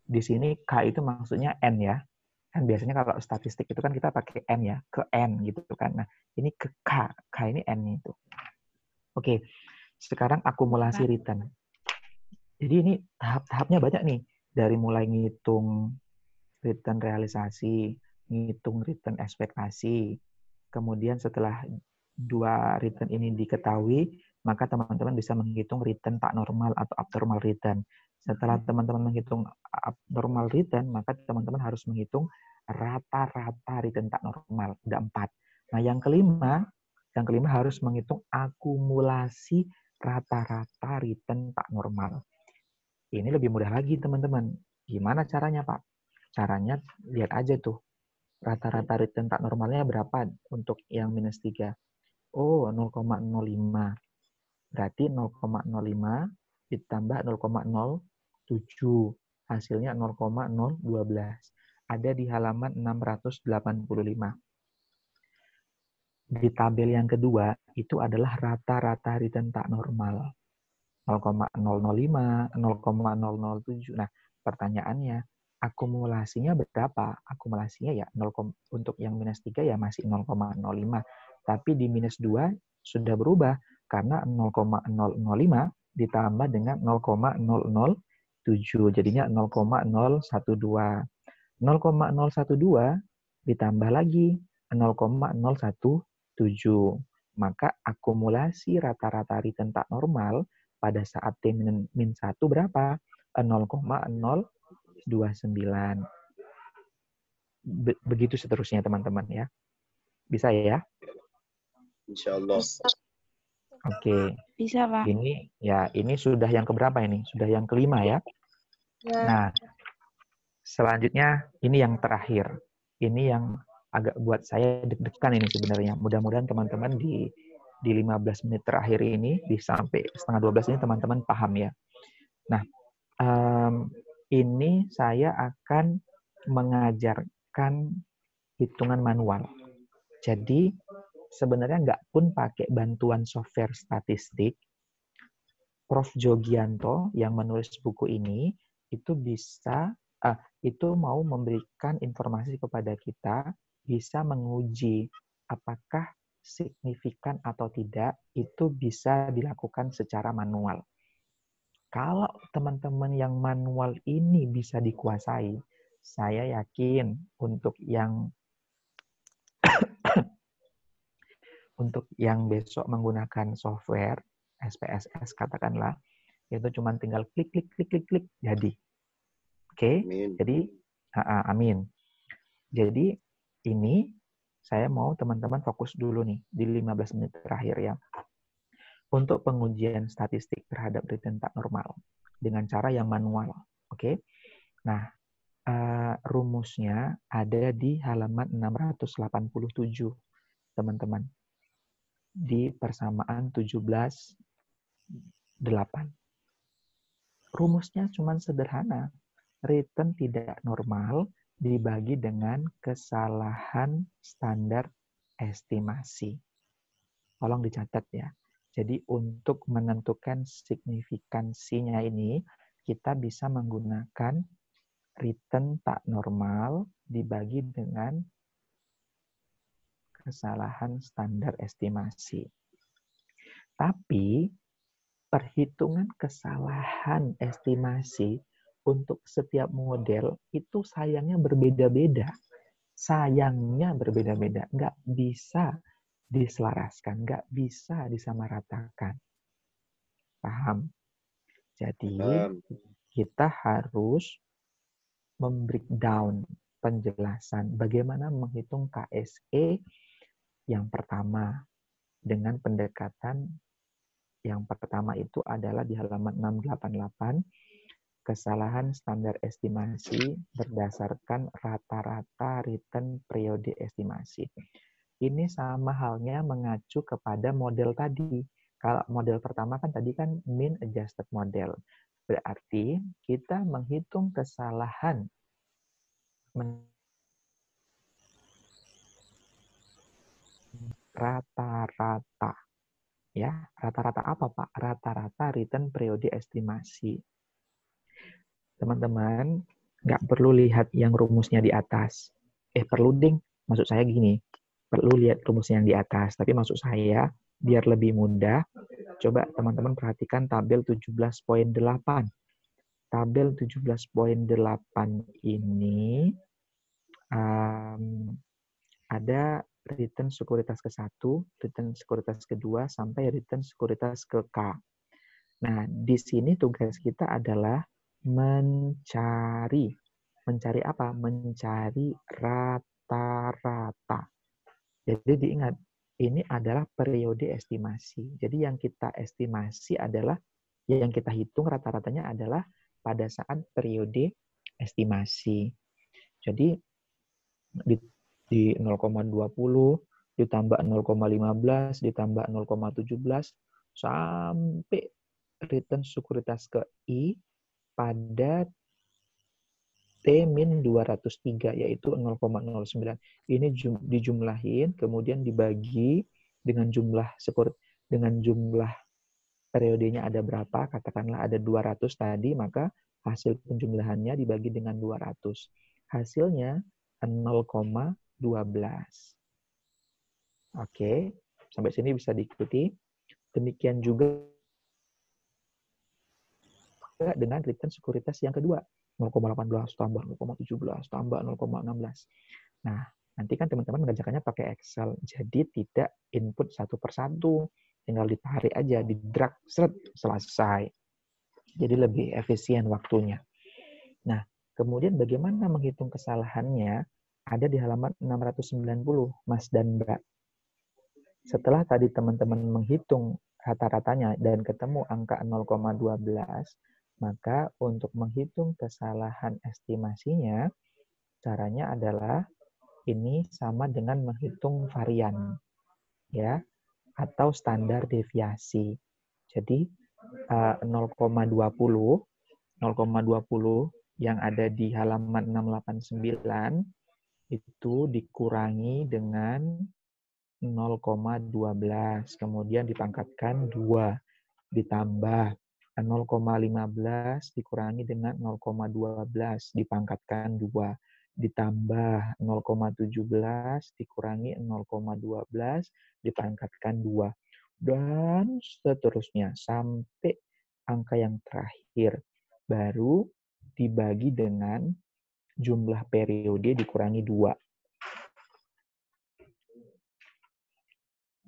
Di sini K itu maksudnya N ya. Kan biasanya kalau statistik itu kan kita pakai N ya. Ke N gitu kan. Nah, ini ke K. K ini N itu. Oke. Sekarang akumulasi return. Jadi ini tahap-tahapnya banyak nih. Dari mulai ngitung return realisasi, ngitung return ekspektasi. Kemudian setelah dua return ini diketahui, maka teman-teman bisa menghitung return tak normal atau abnormal return. Setelah teman-teman menghitung abnormal return, maka teman-teman harus menghitung rata-rata return tak normal. Ada 4. Nah, yang kelima harus menghitung akumulasi rata-rata return tak normal. Ini lebih mudah lagi, teman-teman. Gimana caranya, Pak? Caranya, lihat aja tuh. Rata-rata return tak normalnya berapa untuk yang -3? Oh, 0,05. Berarti 0,05 ditambah 0,07. Hasilnya 0,012. Ada di halaman 685. Di tabel yang kedua, itu adalah rata-rata return tak normal. 0,005, 0,007. Nah, pertanyaannya, akumulasinya berapa? Akumulasinya ya 0, untuk yang -3 ya masih 0,05. Tapi di -2 sudah berubah karena 0,005 ditambah dengan 0,007. Jadinya 0,012. 0,012 ditambah lagi 0,017. Maka akumulasi rata-rata return tak normal pada saat T-1 berapa? 0,029. Begitu seterusnya, teman-teman ya. Bisa ya? Insya Allah. Oke. Bisa, Pak. Ini sudah yang keberapa ini? Sudah yang kelima ya. Nah, selanjutnya ini yang terakhir. Ini yang agak buat saya deg-degan ini sebenarnya. Mudah-mudahan teman-teman di 15 menit terakhir ini, di sampai setengah 12 ini teman-teman paham ya. Nah, ini saya akan mengajarkan hitungan manual. Jadi, sebenarnya nggak pun pakai bantuan software statistik, Prof. Jogianto yang menulis buku ini, itu mau memberikan informasi kepada kita, bisa menguji apakah signifikan atau tidak, itu bisa dilakukan secara manual. Kalau teman-teman yang manual ini bisa dikuasai, saya yakin untuk yang besok menggunakan software SPSS katakanlah, itu cuma tinggal klik jadi. Oke? Jadi amin. Jadi ini saya mau teman-teman fokus dulu nih di 15 menit terakhir ya. Untuk pengujian statistik terhadap return tak normal dengan cara yang manual. Oke? Nah, rumusnya ada di halaman 687, teman-teman. Di persamaan 17/8. Rumusnya cuma sederhana. Return tidak normal dibagi dengan kesalahan standar estimasi. Tolong dicatat ya. Jadi untuk menentukan signifikansinya ini, kita bisa menggunakan return tak normal dibagi dengan kesalahan standar estimasi. Tapi perhitungan kesalahan estimasi untuk setiap model itu sayangnya berbeda-beda. Nggak bisa diselaraskan, nggak bisa disamaratakan. Paham? Jadi kita harus membreakdown penjelasan bagaimana menghitung KSE yang pertama dengan pendekatan yang pertama itu adalah di halaman 688 kesalahan standar estimasi berdasarkan rata-rata return periode estimasi. Ini sama halnya mengacu kepada model tadi. Kalau model pertama kan tadi kan mean adjusted model. Berarti kita menghitung kesalahan rata-rata. Ya, rata-rata apa, Pak? Rata-rata return periode estimasi. Teman-teman, nggak perlu lihat yang rumusnya di atas. Perlu, ding. Maksud saya gini, perlu lihat rumusnya yang di atas. Tapi maksud saya, biar lebih mudah, coba teman-teman perhatikan tabel 17.8. Tabel 17.8 ini ada return sekuritas ke-1, return sekuritas ke-2, sampai return sekuritas ke-K. Nah, di sini tugas kita adalah mencari apa? Mencari rata-rata. Jadi diingat, ini adalah periode estimasi. Jadi yang kita estimasi adalah, yang kita hitung rata-ratanya adalah pada saat periode estimasi. Jadi di 0,20 ditambah 0,15 ditambah 0,17 sampai return sekuritas ke I pada T-203 yaitu 0,09. Ini dijumlahin kemudian dibagi dengan jumlah periodenya ada berapa, katakanlah ada 200 tadi, maka hasil penjumlahannya dibagi dengan 200. Hasilnya 0,12. Oke, sampai sini bisa diikuti. Demikian juga dengan return sekuritas yang kedua. 0,18 tambah 0,17 tambah 0,16. Nah, nanti kan teman-teman mengerjakannya pakai Excel. Jadi tidak input satu persatu. Tinggal ditarik aja, di drag, selesai. Jadi lebih efisien waktunya. Nah, kemudian bagaimana menghitung kesalahannya? Ada di halaman 690, Mas dan Mbak. Setelah tadi teman-teman menghitung rata-ratanya dan ketemu angka 0,12, maka untuk menghitung kesalahan estimasinya, caranya adalah ini sama dengan menghitung varian, ya, atau standar deviasi. Jadi 0,20 yang ada di halaman 689 itu dikurangi dengan 0,12, kemudian dipangkatkan 2, ditambah 0,15 dikurangi dengan 0,12, dipangkatkan 2, ditambah 0,17 dikurangi 0,12, dipangkatkan 2, dan seterusnya sampai angka yang terakhir. Baru dibagi dengan jumlah periode dikurangi 2.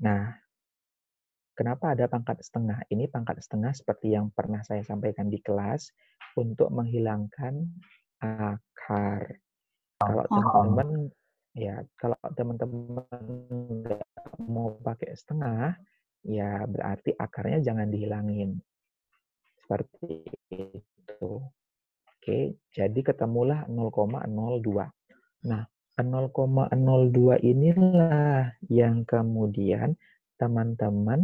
Nah, kenapa ada pangkat setengah? Ini pangkat setengah seperti yang pernah saya sampaikan di kelas untuk menghilangkan akar. Kalau teman-teman nggak mau pakai setengah, ya berarti akarnya jangan dihilangin. Seperti itu. Oke, jadi ketemulah 0,02. Nah, 0,02 inilah yang kemudian teman-teman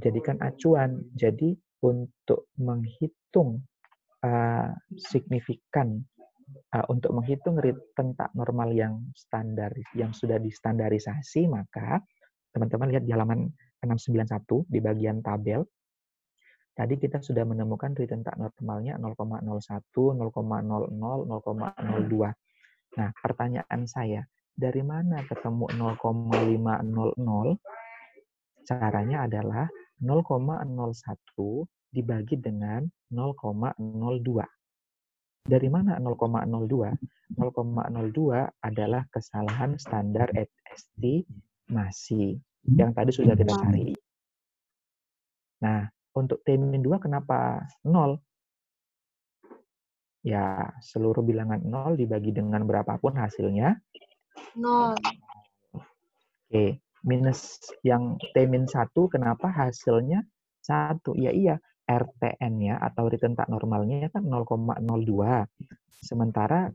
jadikan acuan. Jadi untuk menghitung signifikan, untuk menghitung return tak normal yang standar, yang sudah distandarisasi, maka teman-teman lihat di halaman 691 di bagian tabel. Tadi kita sudah menemukan return tak normalnya 0,01, 0,00, 0,02. Nah, pertanyaan saya, dari mana ketemu 0,500? Caranya adalah 0,01 dibagi dengan 0,02. Dari mana 0,02? 0,02 adalah kesalahan standar estimasi yang tadi sudah kita cari. Nah, untuk T-2 kenapa 0? Ya, seluruh bilangan 0 dibagi dengan berapapun hasilnya? 0. Oke, minus yang T-1 kenapa hasilnya 1? Ya iya, RTN-nya atau return tak normalnya kan 0,02. Sementara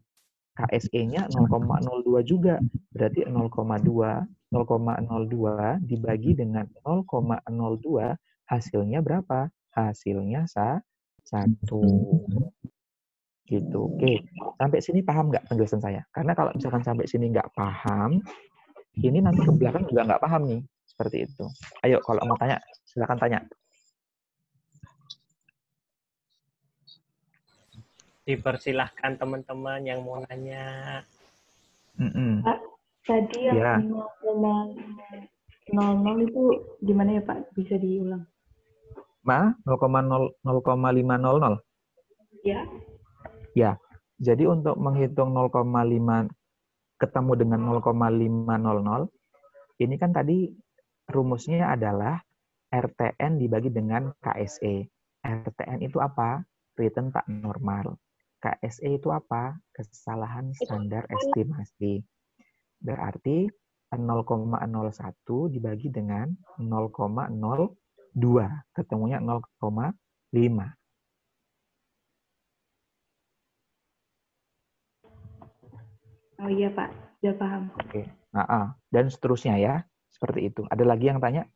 KSE-nya 0,02 juga. Berarti 0,02 dibagi dengan 0,02 hasilnya berapa? Hasilnya 1. Gitu. Oke. Sampai sini paham nggak penjelasan saya? Karena kalau misalkan sampai sini nggak paham, ini nanti ke belakang juga nggak paham nih. Seperti itu. Ayo, kalau mau tanya, silakan tanya. Dipersilahkan teman-teman yang mau nanya. Pak, tadi yang 0,00 itu gimana ya Pak? Bisa diulang? 0,500? Ya. Ya, jadi untuk menghitung 0,5 ketemu dengan 0,500, ini kan tadi rumusnya adalah RTN dibagi dengan KSE. RTN itu apa? Return tak normal. KSE itu apa? Kesalahan standar estimasi. Berarti 0,01 dibagi dengan 0,02. Ketemunya 0,5. Oh iya Pak, sudah paham. Oke. Dan seterusnya ya. Seperti itu. Ada lagi yang tanya?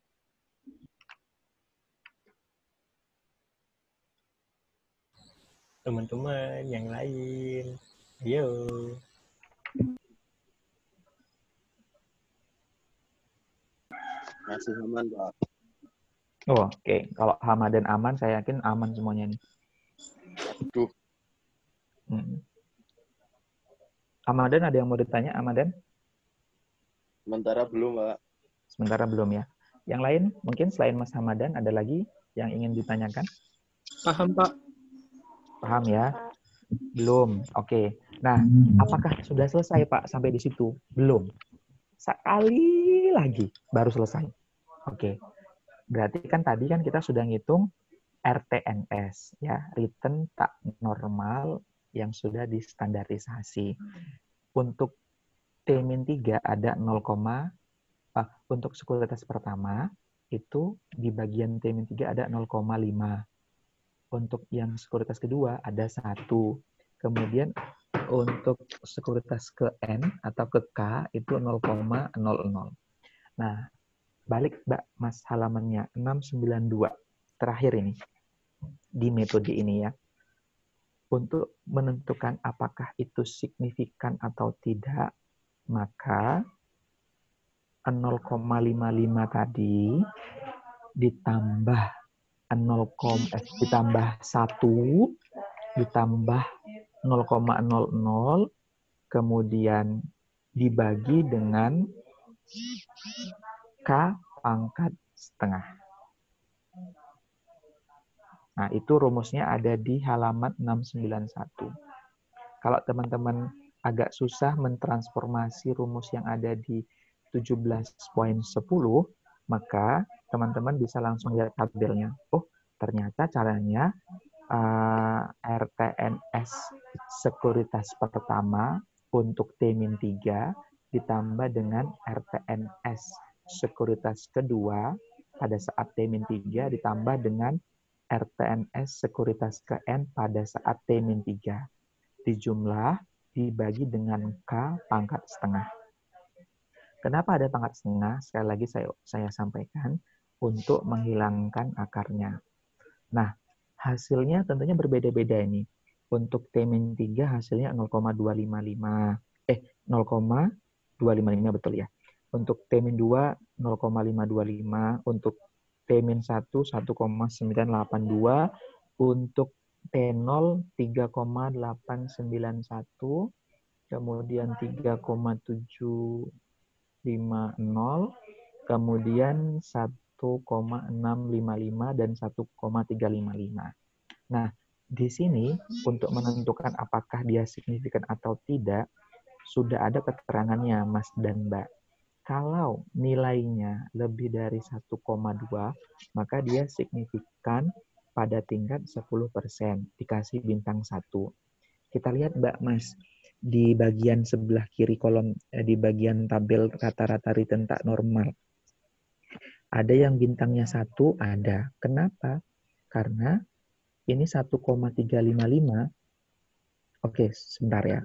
Teman-teman yang lain. Ayo. Masih aman, Pak. Oh, oke. Kalau Hamadan aman, saya yakin aman semuanya nih. Aduh. Hamadan ada yang mau ditanya, Hamadan? Sementara belum, Pak. Sementara belum ya. Yang lain, mungkin selain Mas Hamadan, ada lagi yang ingin ditanyakan? Paham, Pak. Paham ya? Belum. Oke. Nah, apakah sudah selesai, Pak, sampai di situ? Belum. Sekali lagi baru selesai. Oke. Berarti kan tadi kan kita sudah ngitung RTNS, ya, return tak normal yang sudah distandarisasi. Untuk T-3 ada 0, untuk sekuritas pertama itu di bagian T-3 ada 0,5. Untuk yang sekuritas kedua ada 1. Kemudian untuk sekuritas ke N atau ke K itu 0,00. Nah, balik Mbak Mas halamannya 692. Terakhir ini. Di metode ini ya. Untuk menentukan apakah itu signifikan atau tidak, maka 0,55 tadi ditambah 1 ditambah 0,00 kemudian dibagi dengan K pangkat setengah. Nah, itu rumusnya ada di halaman 691. Kalau teman-teman agak susah mentransformasi rumus yang ada di 17.10, maka teman-teman bisa langsung lihat tabelnya. Oh, ternyata caranya RTNS sekuritas pertama untuk T-3 ditambah dengan RTNS sekuritas kedua pada saat T-3 ditambah dengan RTNS sekuritas ke N pada saat T-3. Dijumlah dibagi dengan K pangkat setengah. Kenapa ada pangkat setengah? Sekali lagi saya sampaikan untuk menghilangkan akarnya. Nah, hasilnya tentunya berbeda-beda ini. Untuk T-3 hasilnya 0,255. 0,255 betul ya. Untuk T-2 0,525, untuk T-1 1,982, untuk T0 3,891, kemudian 3,750, kemudian 1,655 dan 1,355. Nah, di sini untuk menentukan apakah dia signifikan atau tidak, sudah ada keterangannya, Mas dan Mbak. Kalau nilainya lebih dari 1,2, maka dia signifikan pada tingkat 10%, dikasih bintang 1. Kita lihat, Mbak, Mas, di bagian sebelah kiri kolom, di bagian tabel rata-rata return tak normal. Ada yang bintangnya 1, ada. Kenapa? Karena ini 1,355. Oke, sebentar ya.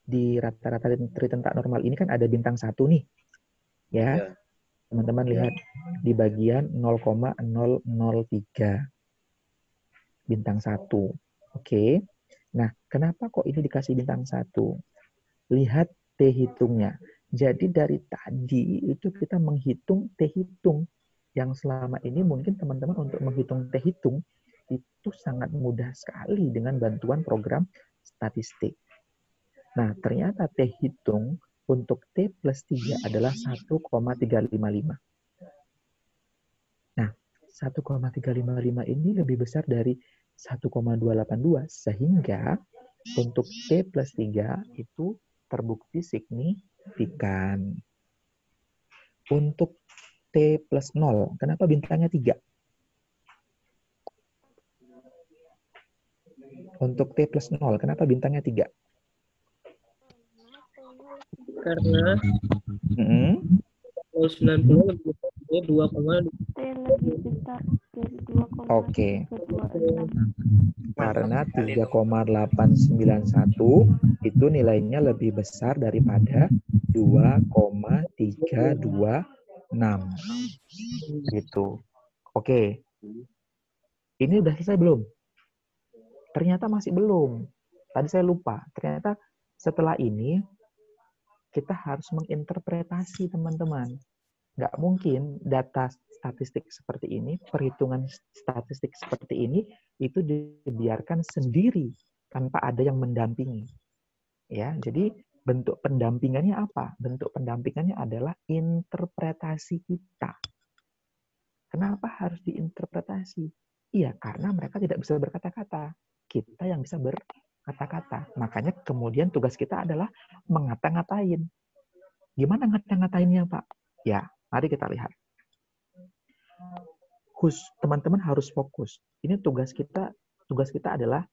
Di rata-rata return tak normal ini kan ada bintang 1 nih. Ya. Teman-teman lihat di bagian 0,003. Bintang 1. Oke. Nah, kenapa kok ini dikasih bintang 1? Lihat T hitungnya. Jadi dari tadi itu kita menghitung T hitung. Yang selama ini mungkin teman-teman untuk menghitung T hitung itu sangat mudah sekali dengan bantuan program statistik. Nah, ternyata T hitung untuk T plus 3 adalah 1,355. Nah, 1,355 ini lebih besar dari 1,282, sehingga untuk T plus 3 itu terbukti signifikan. Untuk T plus 0, kenapa bintangnya 3? Untuk T plus 0, kenapa bintangnya 3? Karena 90 lebih dari 2,2. Oke. Karena 3,891 itu nilainya lebih besar daripada 2,326. Gitu. Oke. Ini udah selesai belum? Ternyata masih belum. Tadi saya lupa. Ternyata setelah ini kita harus menginterpretasi, teman-teman. Nggak mungkin data statistik seperti ini, perhitungan statistik seperti ini, itu dibiarkan sendiri tanpa ada yang mendampingi. Ya, jadi bentuk pendampingannya apa? Bentuk pendampingannya adalah interpretasi kita. Kenapa harus diinterpretasi? Iya, karena mereka tidak bisa berkata-kata. Kita yang bisa berkata-kata. Makanya kemudian tugas kita adalah mengata-ngatain. Gimana ngata-ngatainnya, Pak? Ya, mari kita lihat. Teman-teman harus fokus. Ini tugas kita adalah,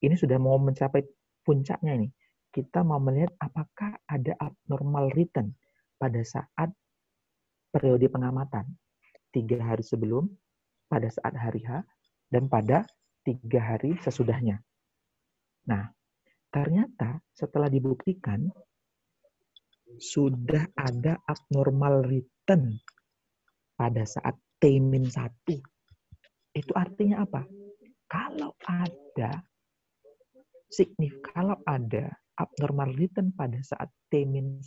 ini sudah mau mencapai puncaknya ini. Kita mau melihat apakah ada abnormal return pada saat periode pengamatan. 3 hari sebelum, pada saat hari H, dan pada 3 hari sesudahnya. Nah, ternyata setelah dibuktikan, sudah ada abnormal return pada saat T-1. Itu artinya apa? Kalau ada abnormal return pada saat T-1,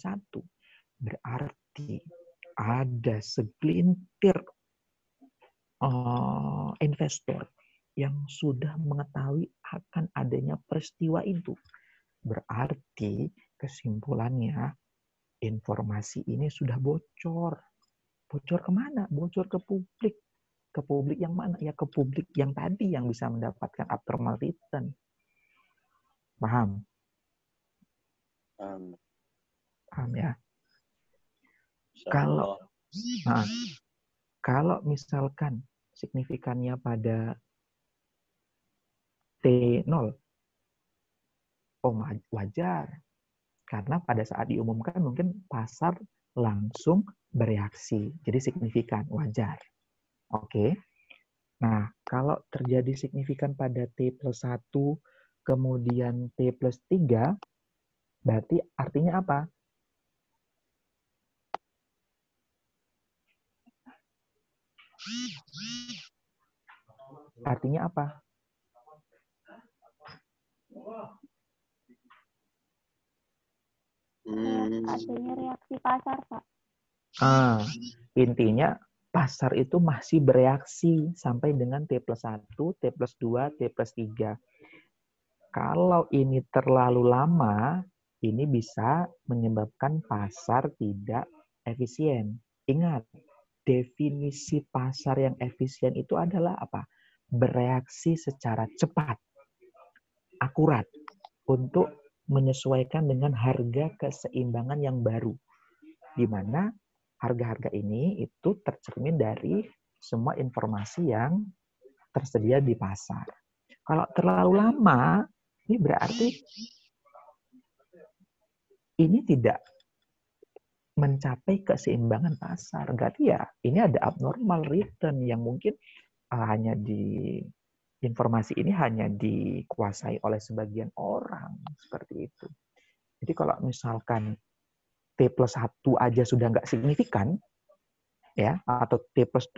berarti ada segelintir investor yang sudah mengetahui akan adanya peristiwa itu. Berarti kesimpulannya, informasi ini sudah bocor. Bocor kemana? Bocor ke publik. Ke publik yang mana? Ya ke publik yang tadi yang bisa mendapatkan abnormal return. Paham? Paham ya? Kalau misalkan signifikannya pada T0, wajar. Karena pada saat diumumkan mungkin pasar langsung bereaksi. Jadi signifikan, wajar. Oke. Nah, kalau terjadi signifikan pada T plus 1, kemudian T plus 3, berarti artinya apa? Artinya apa? Adanya reaksi pasar, Pak. Intinya pasar itu masih bereaksi sampai dengan T plus 1, T plus 2, T plus 3. Kalau ini terlalu lama, ini bisa menyebabkan pasar tidak efisien. Ingat, definisi pasar yang efisien itu adalah apa? Bereaksi secara cepat, akurat, untuk menyesuaikan dengan harga keseimbangan yang baru. Di mana harga-harga ini itu tercermin dari semua informasi yang tersedia di pasar. Kalau terlalu lama, ini berarti ini tidak mencapai keseimbangan pasar. Berarti ya ini ada abnormal return yang mungkin hanya informasi ini hanya dikuasai oleh sebagian orang, seperti itu. Jadi kalau misalkan T+1 aja sudah nggak signifikan, ya, atau T+2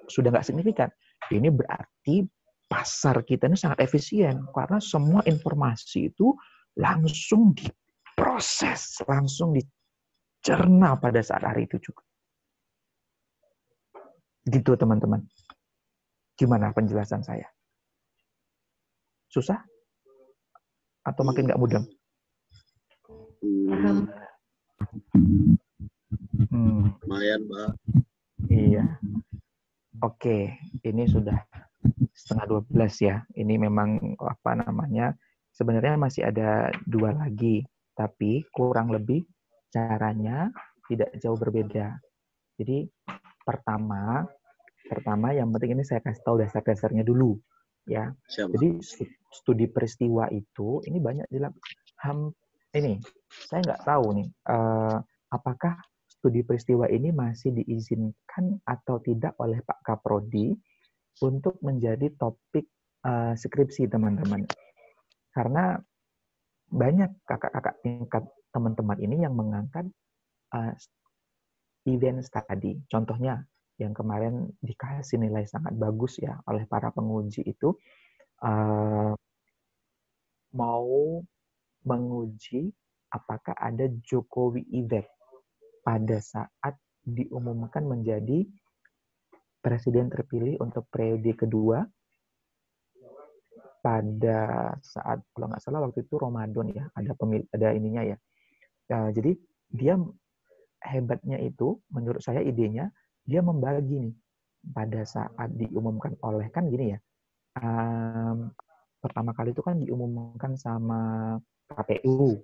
sudah nggak signifikan, ini berarti pasar kita ini sangat efisien karena semua informasi itu langsung diproses, langsung dicerna pada saat hari itu juga. Gitu teman-teman. Gimana penjelasan saya? Susah? Atau makin nggak mudeng? Lumayan, Mbak. Iya. Oke, ini sudah 11:30 ya. Ini memang sebenarnya masih ada 2 lagi, tapi kurang lebih caranya tidak jauh berbeda. Jadi pertama yang penting ini saya kasih tahu dasar-dasarnya dulu ya. Jadi studi peristiwa itu ini banyak ini saya nggak tahu nih apakah studi peristiwa ini masih diizinkan atau tidak oleh Pak Kaprodi untuk menjadi topik skripsi teman-teman. Karena banyak kakak-kakak tingkat teman-teman ini yang mengangkat event study. Contohnya yang kemarin dikasih nilai sangat bagus ya oleh para penguji itu mau menguji apakah ada Jokowi effect pada saat diumumkan menjadi presiden terpilih untuk periode kedua pada saat kalau nggak salah waktu itu Ramadan ya, ada ininya ya. Jadi dia hebatnya itu menurut saya idenya dia membagi nih pada saat diumumkan oleh kan gini ya. Pertama kali itu kan diumumkan sama KPU.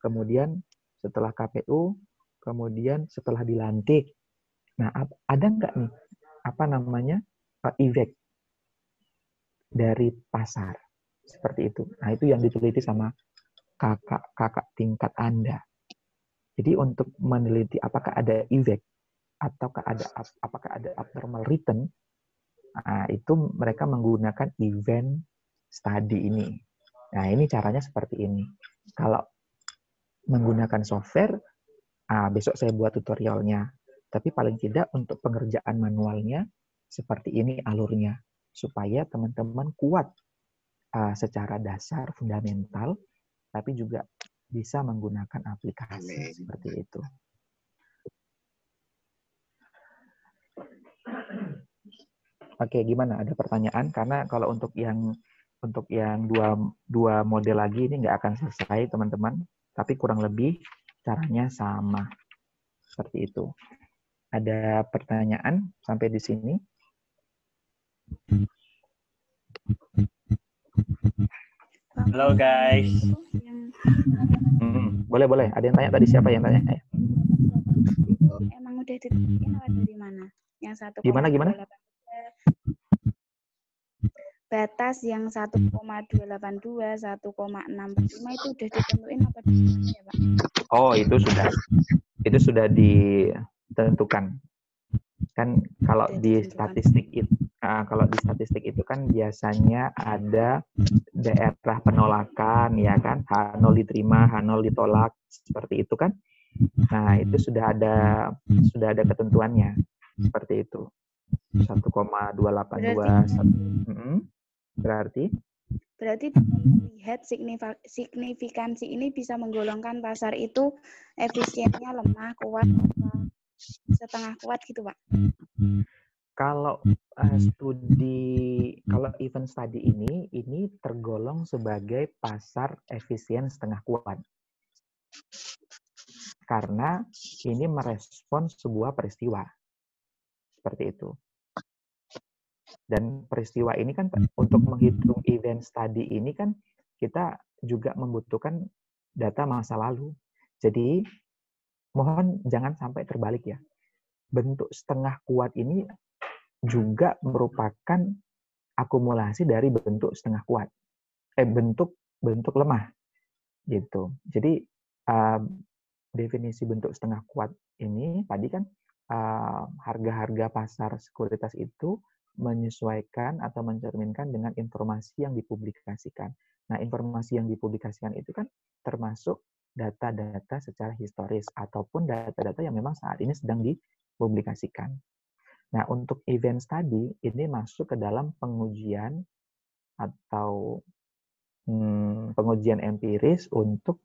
Kemudian setelah KPU, kemudian setelah dilantik. Nah, ada nggak nih efek dari pasar seperti itu. Nah, itu yang diteliti sama kakak tingkat Anda. Jadi untuk meneliti apakah ada efek ataukah apakah ada abnormal return, nah, itu mereka menggunakan event study ini. Nah, ini caranya seperti ini. Kalau menggunakan software, besok saya buat tutorialnya. Tapi paling tidak untuk pengerjaan manualnya, seperti ini alurnya. Supaya teman-teman kuat secara dasar, fundamental, tapi juga bisa menggunakan aplikasi seperti itu. Oke, gimana? Ada pertanyaan? Karena kalau untuk yang dua model lagi ini nggak akan selesai, teman-teman. Tapi kurang lebih caranya sama. Seperti itu. Ada pertanyaan sampai di sini? Halo guys. Boleh. Ada yang tanya tadi, siapa yang tanya? Emang udah ditentuin apa dari mana? Yang 1,8 Gimana? Batas yang 1,282, 1,645 itu udah ditentuin apa dari mana ya, Pak? Oh, itu sudah ditentukan. Kan kalau di statistik itu kan biasanya ada daerah penolakan ya kan, H0 diterima, H0 ditolak, seperti itu kan. Nah, itu sudah ada ketentuannya seperti itu. 1,282 berarti melihat signifikansi ini bisa menggolongkan pasar itu efisiennya lemah, kuat, setengah kuat gitu, Pak. Kalau event study ini tergolong sebagai pasar efisien setengah kuat. Karena ini merespon sebuah peristiwa. Seperti itu. Dan peristiwa ini kan untuk menghitung event study ini kan kita juga membutuhkan data masa lalu. Jadi mohon jangan sampai terbalik ya. Bentuk setengah kuat ini juga merupakan akumulasi dari bentuk setengah kuat. Bentuk lemah gitu. Jadi definisi bentuk setengah kuat ini tadi kan harga-harga pasar sekuritas itu menyesuaikan atau mencerminkan dengan informasi yang dipublikasikan. Nah, informasi yang dipublikasikan itu kan termasuk data-data secara historis ataupun data-data yang memang saat ini sedang dipublikasikan. Nah, untuk event study ini masuk ke dalam pengujian atau pengujian empiris untuk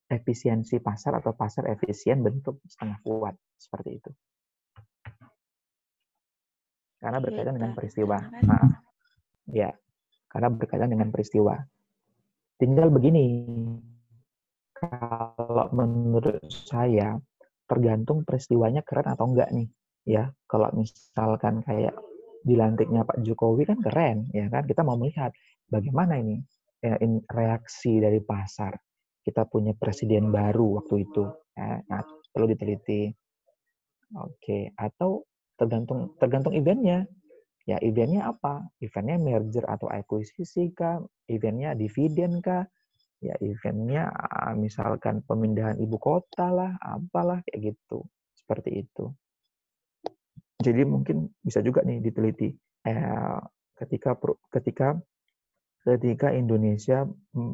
efisiensi pasar atau pasar efisien bentuk setengah kuat seperti itu. Karena berkaitan dengan peristiwa. Ya, karena berkaitan dengan peristiwa. Tinggal begini, kalau menurut saya tergantung peristiwanya keren atau enggak nih. Ya, kalau misalkan kayak dilantiknya Pak Jokowi kan keren, ya kan? Kita mau melihat bagaimana ini reaksi dari pasar. Kita punya presiden baru waktu itu, ya, nah, perlu diteliti. Oke, atau tergantung eventnya. Ya, eventnya apa? Eventnya merger atau akuisisi kah? Eventnya dividen kah? Ya, eventnya misalkan pemindahan ibu kota lah, apalah kayak gitu. Seperti itu. Jadi mungkin bisa juga nih diteliti ketika Indonesia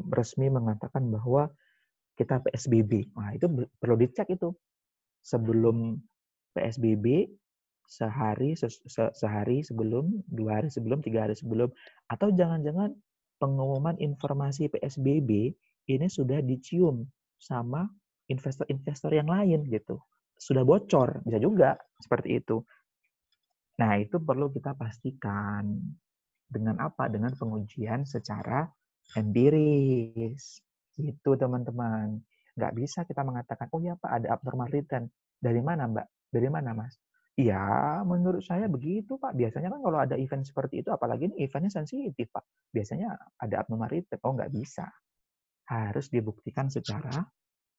resmi mengatakan bahwa kita PSBB. Nah, itu perlu dicek itu. Sebelum PSBB, sehari sebelum, 2 hari sebelum, 3 hari sebelum, atau jangan-jangan pengumuman informasi PSBB ini sudah dicium sama investor-investor yang lain gitu. Sudah bocor, bisa juga seperti itu. Nah, itu perlu kita pastikan. Dengan apa? Dengan pengujian secara empiris. Gitu, teman-teman. Nggak bisa kita mengatakan, oh ya Pak, ada abnormal return. Dari mana, Mbak? Dari mana, Mas? Ya, menurut saya begitu, Pak. Biasanya kan kalau ada event seperti itu, apalagi ini eventnya sensitif, Pak. Biasanya ada abnormal return. Oh, nggak bisa. Harus dibuktikan secara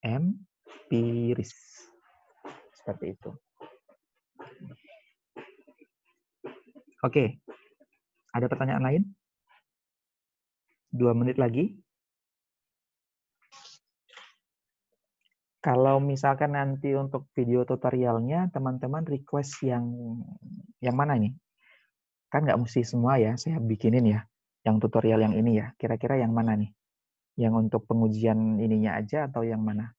empiris. Seperti itu. Oke. Ada pertanyaan lain? 2 menit lagi. Kalau misalkan nanti untuk video tutorialnya, teman-teman request yang mana nih? Kan nggak mesti semua ya, saya bikinin ya. Yang tutorial yang ini ya. Kira-kira yang mana nih? Yang untuk pengujian ininya aja atau yang mana?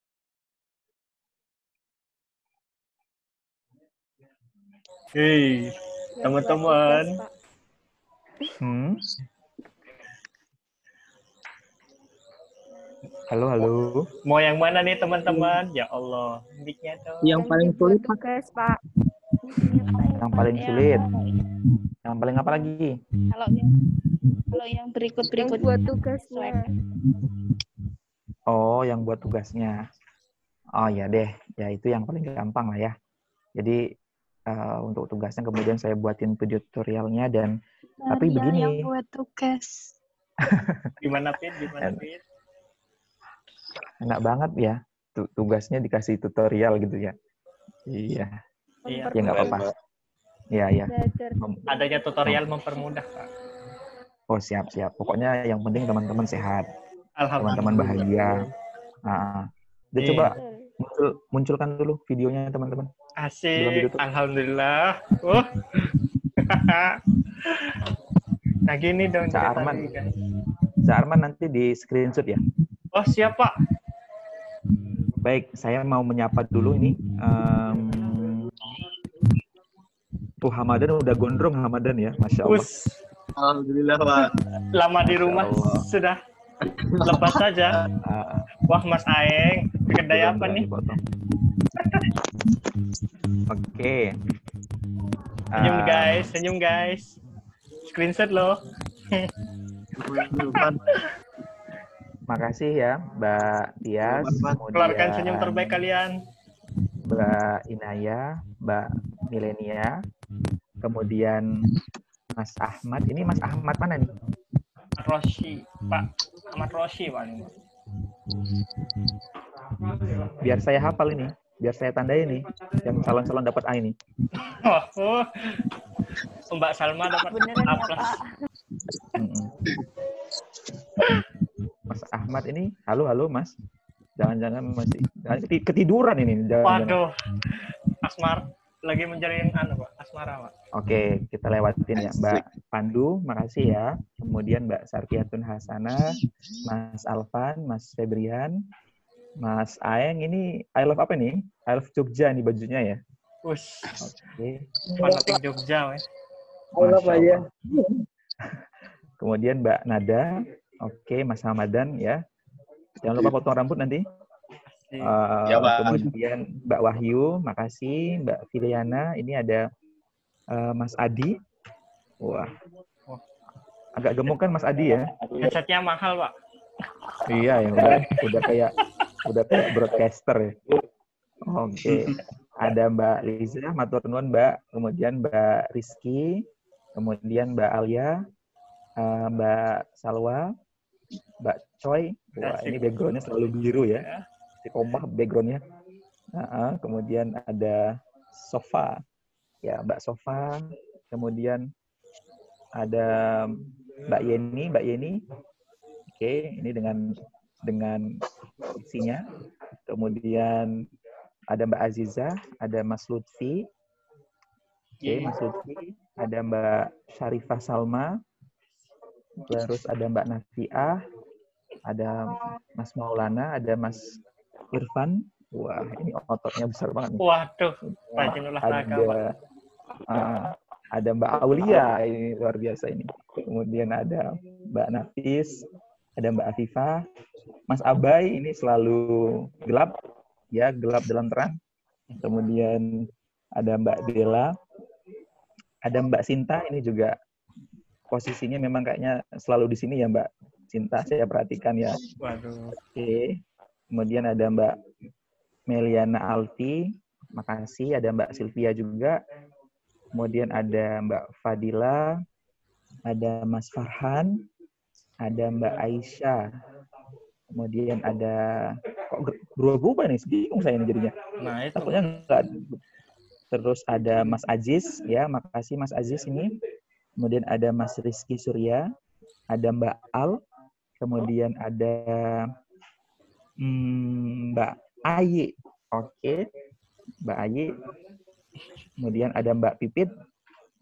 Hei, teman-teman. Halo. Mau yang mana nih teman-teman? Ya Allah, mic-nya dong. Yang paling sulit, Pak. Yang paling sulit. Yang paling apa lagi? Kalau yang berikut-berikut. Yang buat tugasnya. Oh, yang buat tugasnya. Oh ya deh, ya itu yang paling gampang lah ya. Jadi untuk tugasnya kemudian saya buatin video tutorialnya dan tapi begini. Yang buat tugas. Gimana Pit? Enak banget ya, tugasnya dikasih tutorial gitu ya. Iya. Ya nggak apa-apa. Iya. Adanya tutorial mempermudah, Pak. Oh siap. Pokoknya yang penting teman-teman sehat. Teman-teman bahagia. Jadi coba munculkan dulu videonya teman-teman. Asik. Alhamdulillah. Nah gini dong. Cak Arman nanti di screenshot ya. Oh siap Pak. Baik, saya mau menyapa dulu ini. Hamadan udah gondrong Hamadan ya, Masya Allah. Alhamdulillah Pak. Lama di rumah sudah lepas saja. Wah Mas Aeng, kedai apa nih? Oke. Senyum guys. Screenshot loh. Makasih ya Mbak Tias. Keluarkan senyum terbaik kalian. Mbak Inaya, Mbak Milenia, kemudian Mas Ahmad. Ini Mas Ahmad mana nih? Roshi, Pak. Ahmad Roshi paling. Biar saya hafal ini, biar saya tandai ini. Yang calon-calon dapat A ini. Mbak Salma dapat A+. Mas Ahmad Ahmad ini, halo Mas. Jangan-jangan masih ketiduran ini. Waduh, Asmar lagi menjalin Pak, asmara Pak. Oke, kita lewatin ya. Mbak Pandu, makasih ya. Kemudian Mbak Sarkiatun Hasanah, Mas Alvan, Mas Febrian, Mas Aeng, ini I love apa nih? I love Jogja nih bajunya ya. Ush. Oke. Fanatik Jogja, Mas. I love aja. Kemudian Mbak Nada, oke, Mas Hamadan ya. Jangan lupa potong rambut nanti. Kemudian Mbak Wahyu, makasih. Mbak Filiana, ini ada Mas Adi. Wah, agak gemuk kan Mas Adi ya? Headsetnya mahal Pak. Iya, ya udah kayak broadcaster ya. Oke. Ada Mbak Liza, matur nuwun Mbak. Kemudian Mbak Rizky, kemudian Mbak Alia, Mbak Salwa, Mbak Choi. Wah, ini backgroundnya selalu biru ya. Si Komah backgroundnya. Kemudian ada Sofa. Ya, Mbak Sofa. Kemudian ada Mbak Yeni. Oke, ini dengan isinya. Kemudian ada Mbak Aziza, ada Mas Lutfi. Oke, Mas Lutfi. Ada Mbak Syarifah Salma. Terus ada Mbak Nafiah. Ada Mas Maulana, ada Mas Irfan. Wah, ini ototnya besar banget. Waduh, rajin olahraga. Ada Mbak Aulia, ini luar biasa ini. Kemudian ada Mbak Nafis, ada Mbak Afifah. Mas Abai ini selalu gelap, ya, gelap dalam terang. Kemudian ada Mbak Dela, ada Mbak Sinta, ini juga posisinya memang kayaknya selalu di sini ya Mbak Sinta, saya perhatikan ya. Waduh. Oke. Kemudian ada Mbak Meliana Alfi, makasih. Ada Mbak Sylvia juga. Kemudian ada Mbak Fadila, ada Mas Farhan, ada Mbak Aisyah. Kemudian ada, kok berubah nih, bingung saya ini jadinya. Nah, itu. Takutnya enggak. Terus ada Mas Aziz, ya, makasih Mas Aziz ini. Kemudian ada Mas Rizky Surya, ada Mbak Al, kemudian ada Mbak Ayi, oke, Mbak Ayi. Kemudian ada Mbak Pipit.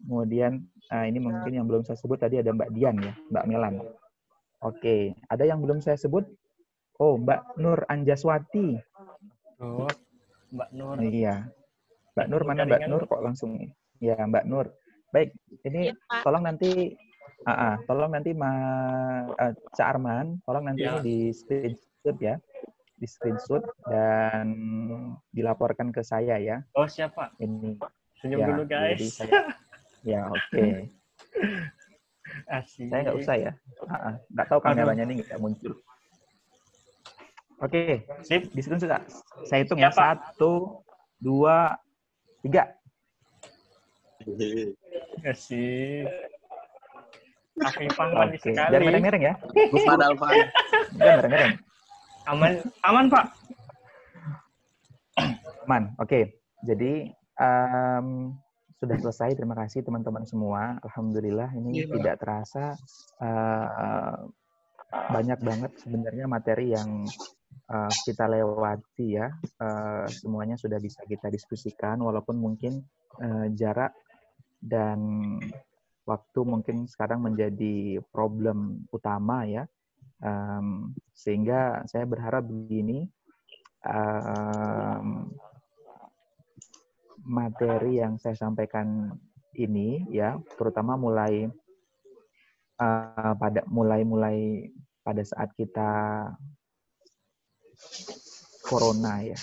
Kemudian ini mungkin yang belum saya sebut tadi ada Mbak Dian ya, Mbak Melan. Oke, ada yang belum saya sebut? Oh, Mbak Nur Anjaswati. Oh, Mbak Nur. Iya. Mbak Nur, mana Mbak Nur kok langsung? Ya, Mbak Nur. Baik, ini tolong nanti Cak Arman, tolong nanti ini di screenshot ya. Di screenshot dan dilaporkan ke saya ya. Oh, siapa? Ini. Senyum dulu guys. Jadi saya, ya, oke. Asik. Saya nggak usah ya. Nggak tahu kameranya ini nggak muncul. Oke, sip. Di screenshot. Saya hitung ya. 1, 2, 3. Asik. Afifah manis sekali. Jangan mereng-mereng ya. Gufman Alvan. Jangan mereng-mereng. Aman Pak. Aman. Oke. Jadi sudah selesai. Terima kasih teman-teman semua. Alhamdulillah ini tidak terasa banyak banget sebenarnya materi yang kita lewati ya. Semuanya sudah bisa kita diskusikan walaupun mungkin jarak dan waktu mungkin sekarang menjadi problem utama ya. Sehingga saya berharap begini, materi yang saya sampaikan ini ya, terutama mulai pada saat kita corona ya,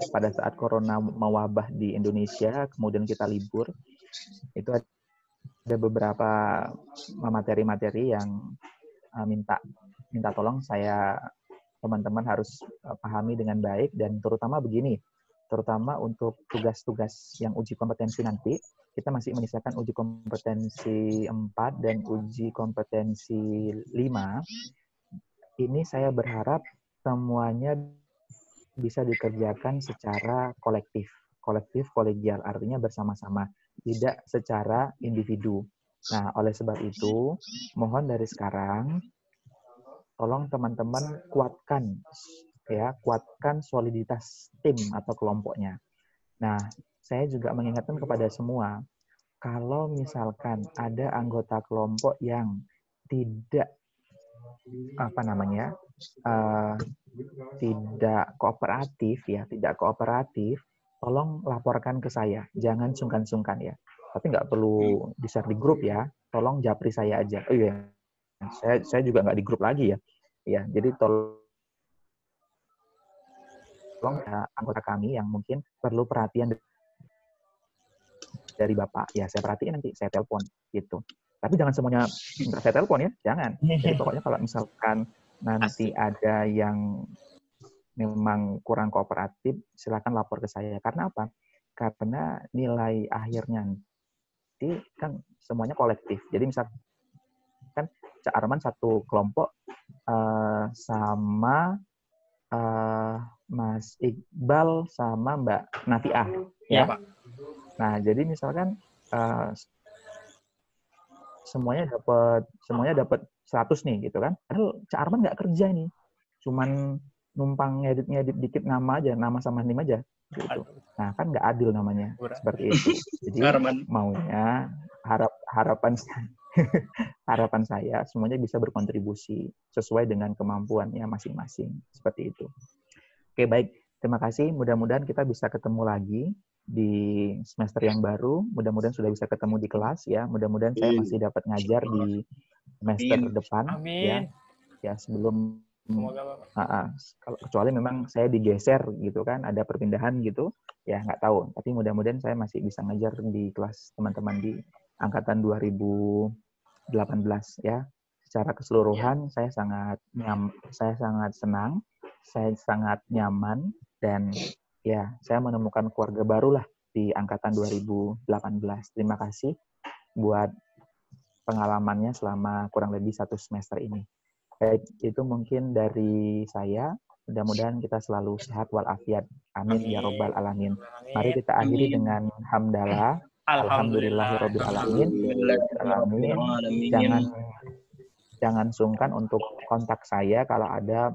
pada saat corona mewabah di Indonesia, kemudian kita libur, itu ada beberapa materi-materi yang minta tolong saya teman-teman harus pahami dengan baik, dan terutama begini, terutama untuk tugas-tugas yang uji kompetensi nanti, kita masih menyisakan uji kompetensi 4 dan uji kompetensi 5. Ini saya berharap semuanya bisa dikerjakan secara kolektif, kolegial, artinya bersama-sama, tidak secara individu. Nah, oleh sebab itu, mohon dari sekarang, tolong teman-teman kuatkan soliditas tim atau kelompoknya. Nah, saya juga mengingatkan kepada semua, kalau misalkan ada anggota kelompok yang tidak tidak kooperatif, tolong laporkan ke saya, jangan sungkan-sungkan ya. Tapi nggak perlu di-share di grup ya, tolong japri saya aja. Oh iya, saya juga nggak di grup lagi ya. Ya, jadi tolong anggota kami yang mungkin perlu perhatian dari Bapak. Ya, saya perhatiin nanti, saya telepon gitu. Tapi jangan semuanya nggak saya telepon ya, jangan. Jadi pokoknya kalau misalkan nanti ada yang memang kurang kooperatif, silakan lapor ke saya. Karena apa? Karena nilai akhirnya nanti kan semuanya kolektif. Jadi misalkan Cak Arman satu kelompok sama Mas Iqbal sama Mbak Nafiah. Ya, Pak. Nah, jadi misalkan semuanya dapat 100 nih gitu kan. Padahal Cak Arman nggak kerja nih. Cuman numpang ngedit dikit nama aja, nama sama nim aja gitu. Nah, kan nggak adil namanya. Seperti itu. Jadi maunya harapan saya semuanya bisa berkontribusi sesuai dengan kemampuannya masing-masing. Seperti itu. Oke, baik. Terima kasih. Mudah-mudahan kita bisa ketemu lagi di semester yang baru. Mudah-mudahan sudah bisa ketemu di kelas ya. Mudah-mudahan saya masih dapat ngajar di semester depan. Amin. Ya, sebelum kecuali memang saya digeser gitu kan, ada perpindahan gitu, ya nggak tahu. Tapi mudah-mudahan saya masih bisa ngajar di kelas teman-teman di angkatan 2018 ya. Secara keseluruhan saya sangat senang, saya sangat nyaman, dan ya saya menemukan keluarga baru lah di angkatan 2018. Terima kasih buat pengalamannya selama kurang lebih 1 semester ini. Baik, itu mungkin dari saya. Mudah-mudahan kita selalu sehat walafiat. Amin ya robbal alamin. Mari kita akhiri dengan hamdalah. Alhamdulillahirabbil alamin. Jangan sungkan untuk kontak saya kalau ada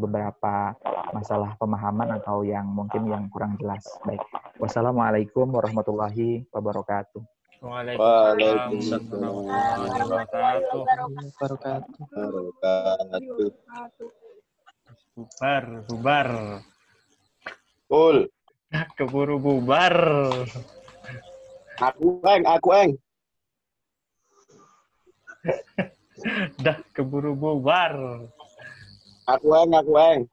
beberapa masalah pemahaman atau yang mungkin yang kurang jelas. Baik. Wassalamualaikum warahmatullahi wabarakatuh. Waalaikumsalam warahmatullahi wabarakatuh. Bubar. Ul. Keburu bubar. Aku eng. Dah keburu bubar. Aku eng.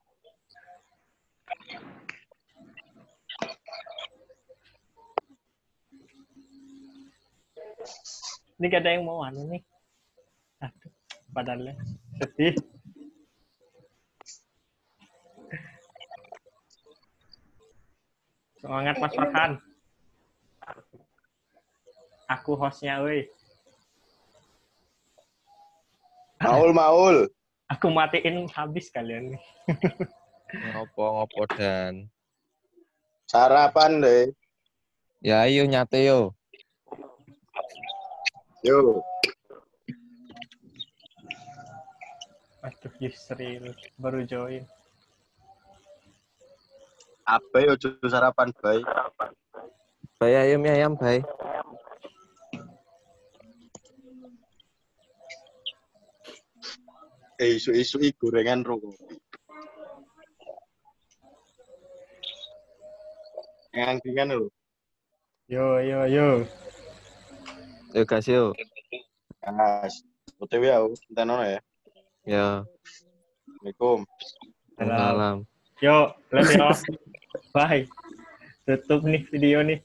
Ini gak ada yang mau nih. Aduh, badannya sedih. Semangat Mas Farhan. Aku hostnya, weh. Maul. Aku matiin habis kalian nih. Ngopo dan. Sarapan deh. Ya ayo nyate yo. Yo. Aduh, Yusril baru join. Apa yo sarapan, Bay? Bay ayam, Bay. Isu-isu gorengan rokok. Yang ringan lho. Yo. Yo guys yo. Guys, OTW ya, entenono ya. Ya. Assalamualaikum. Salam. Yo, let's go. Bye. Tutup nih video nih.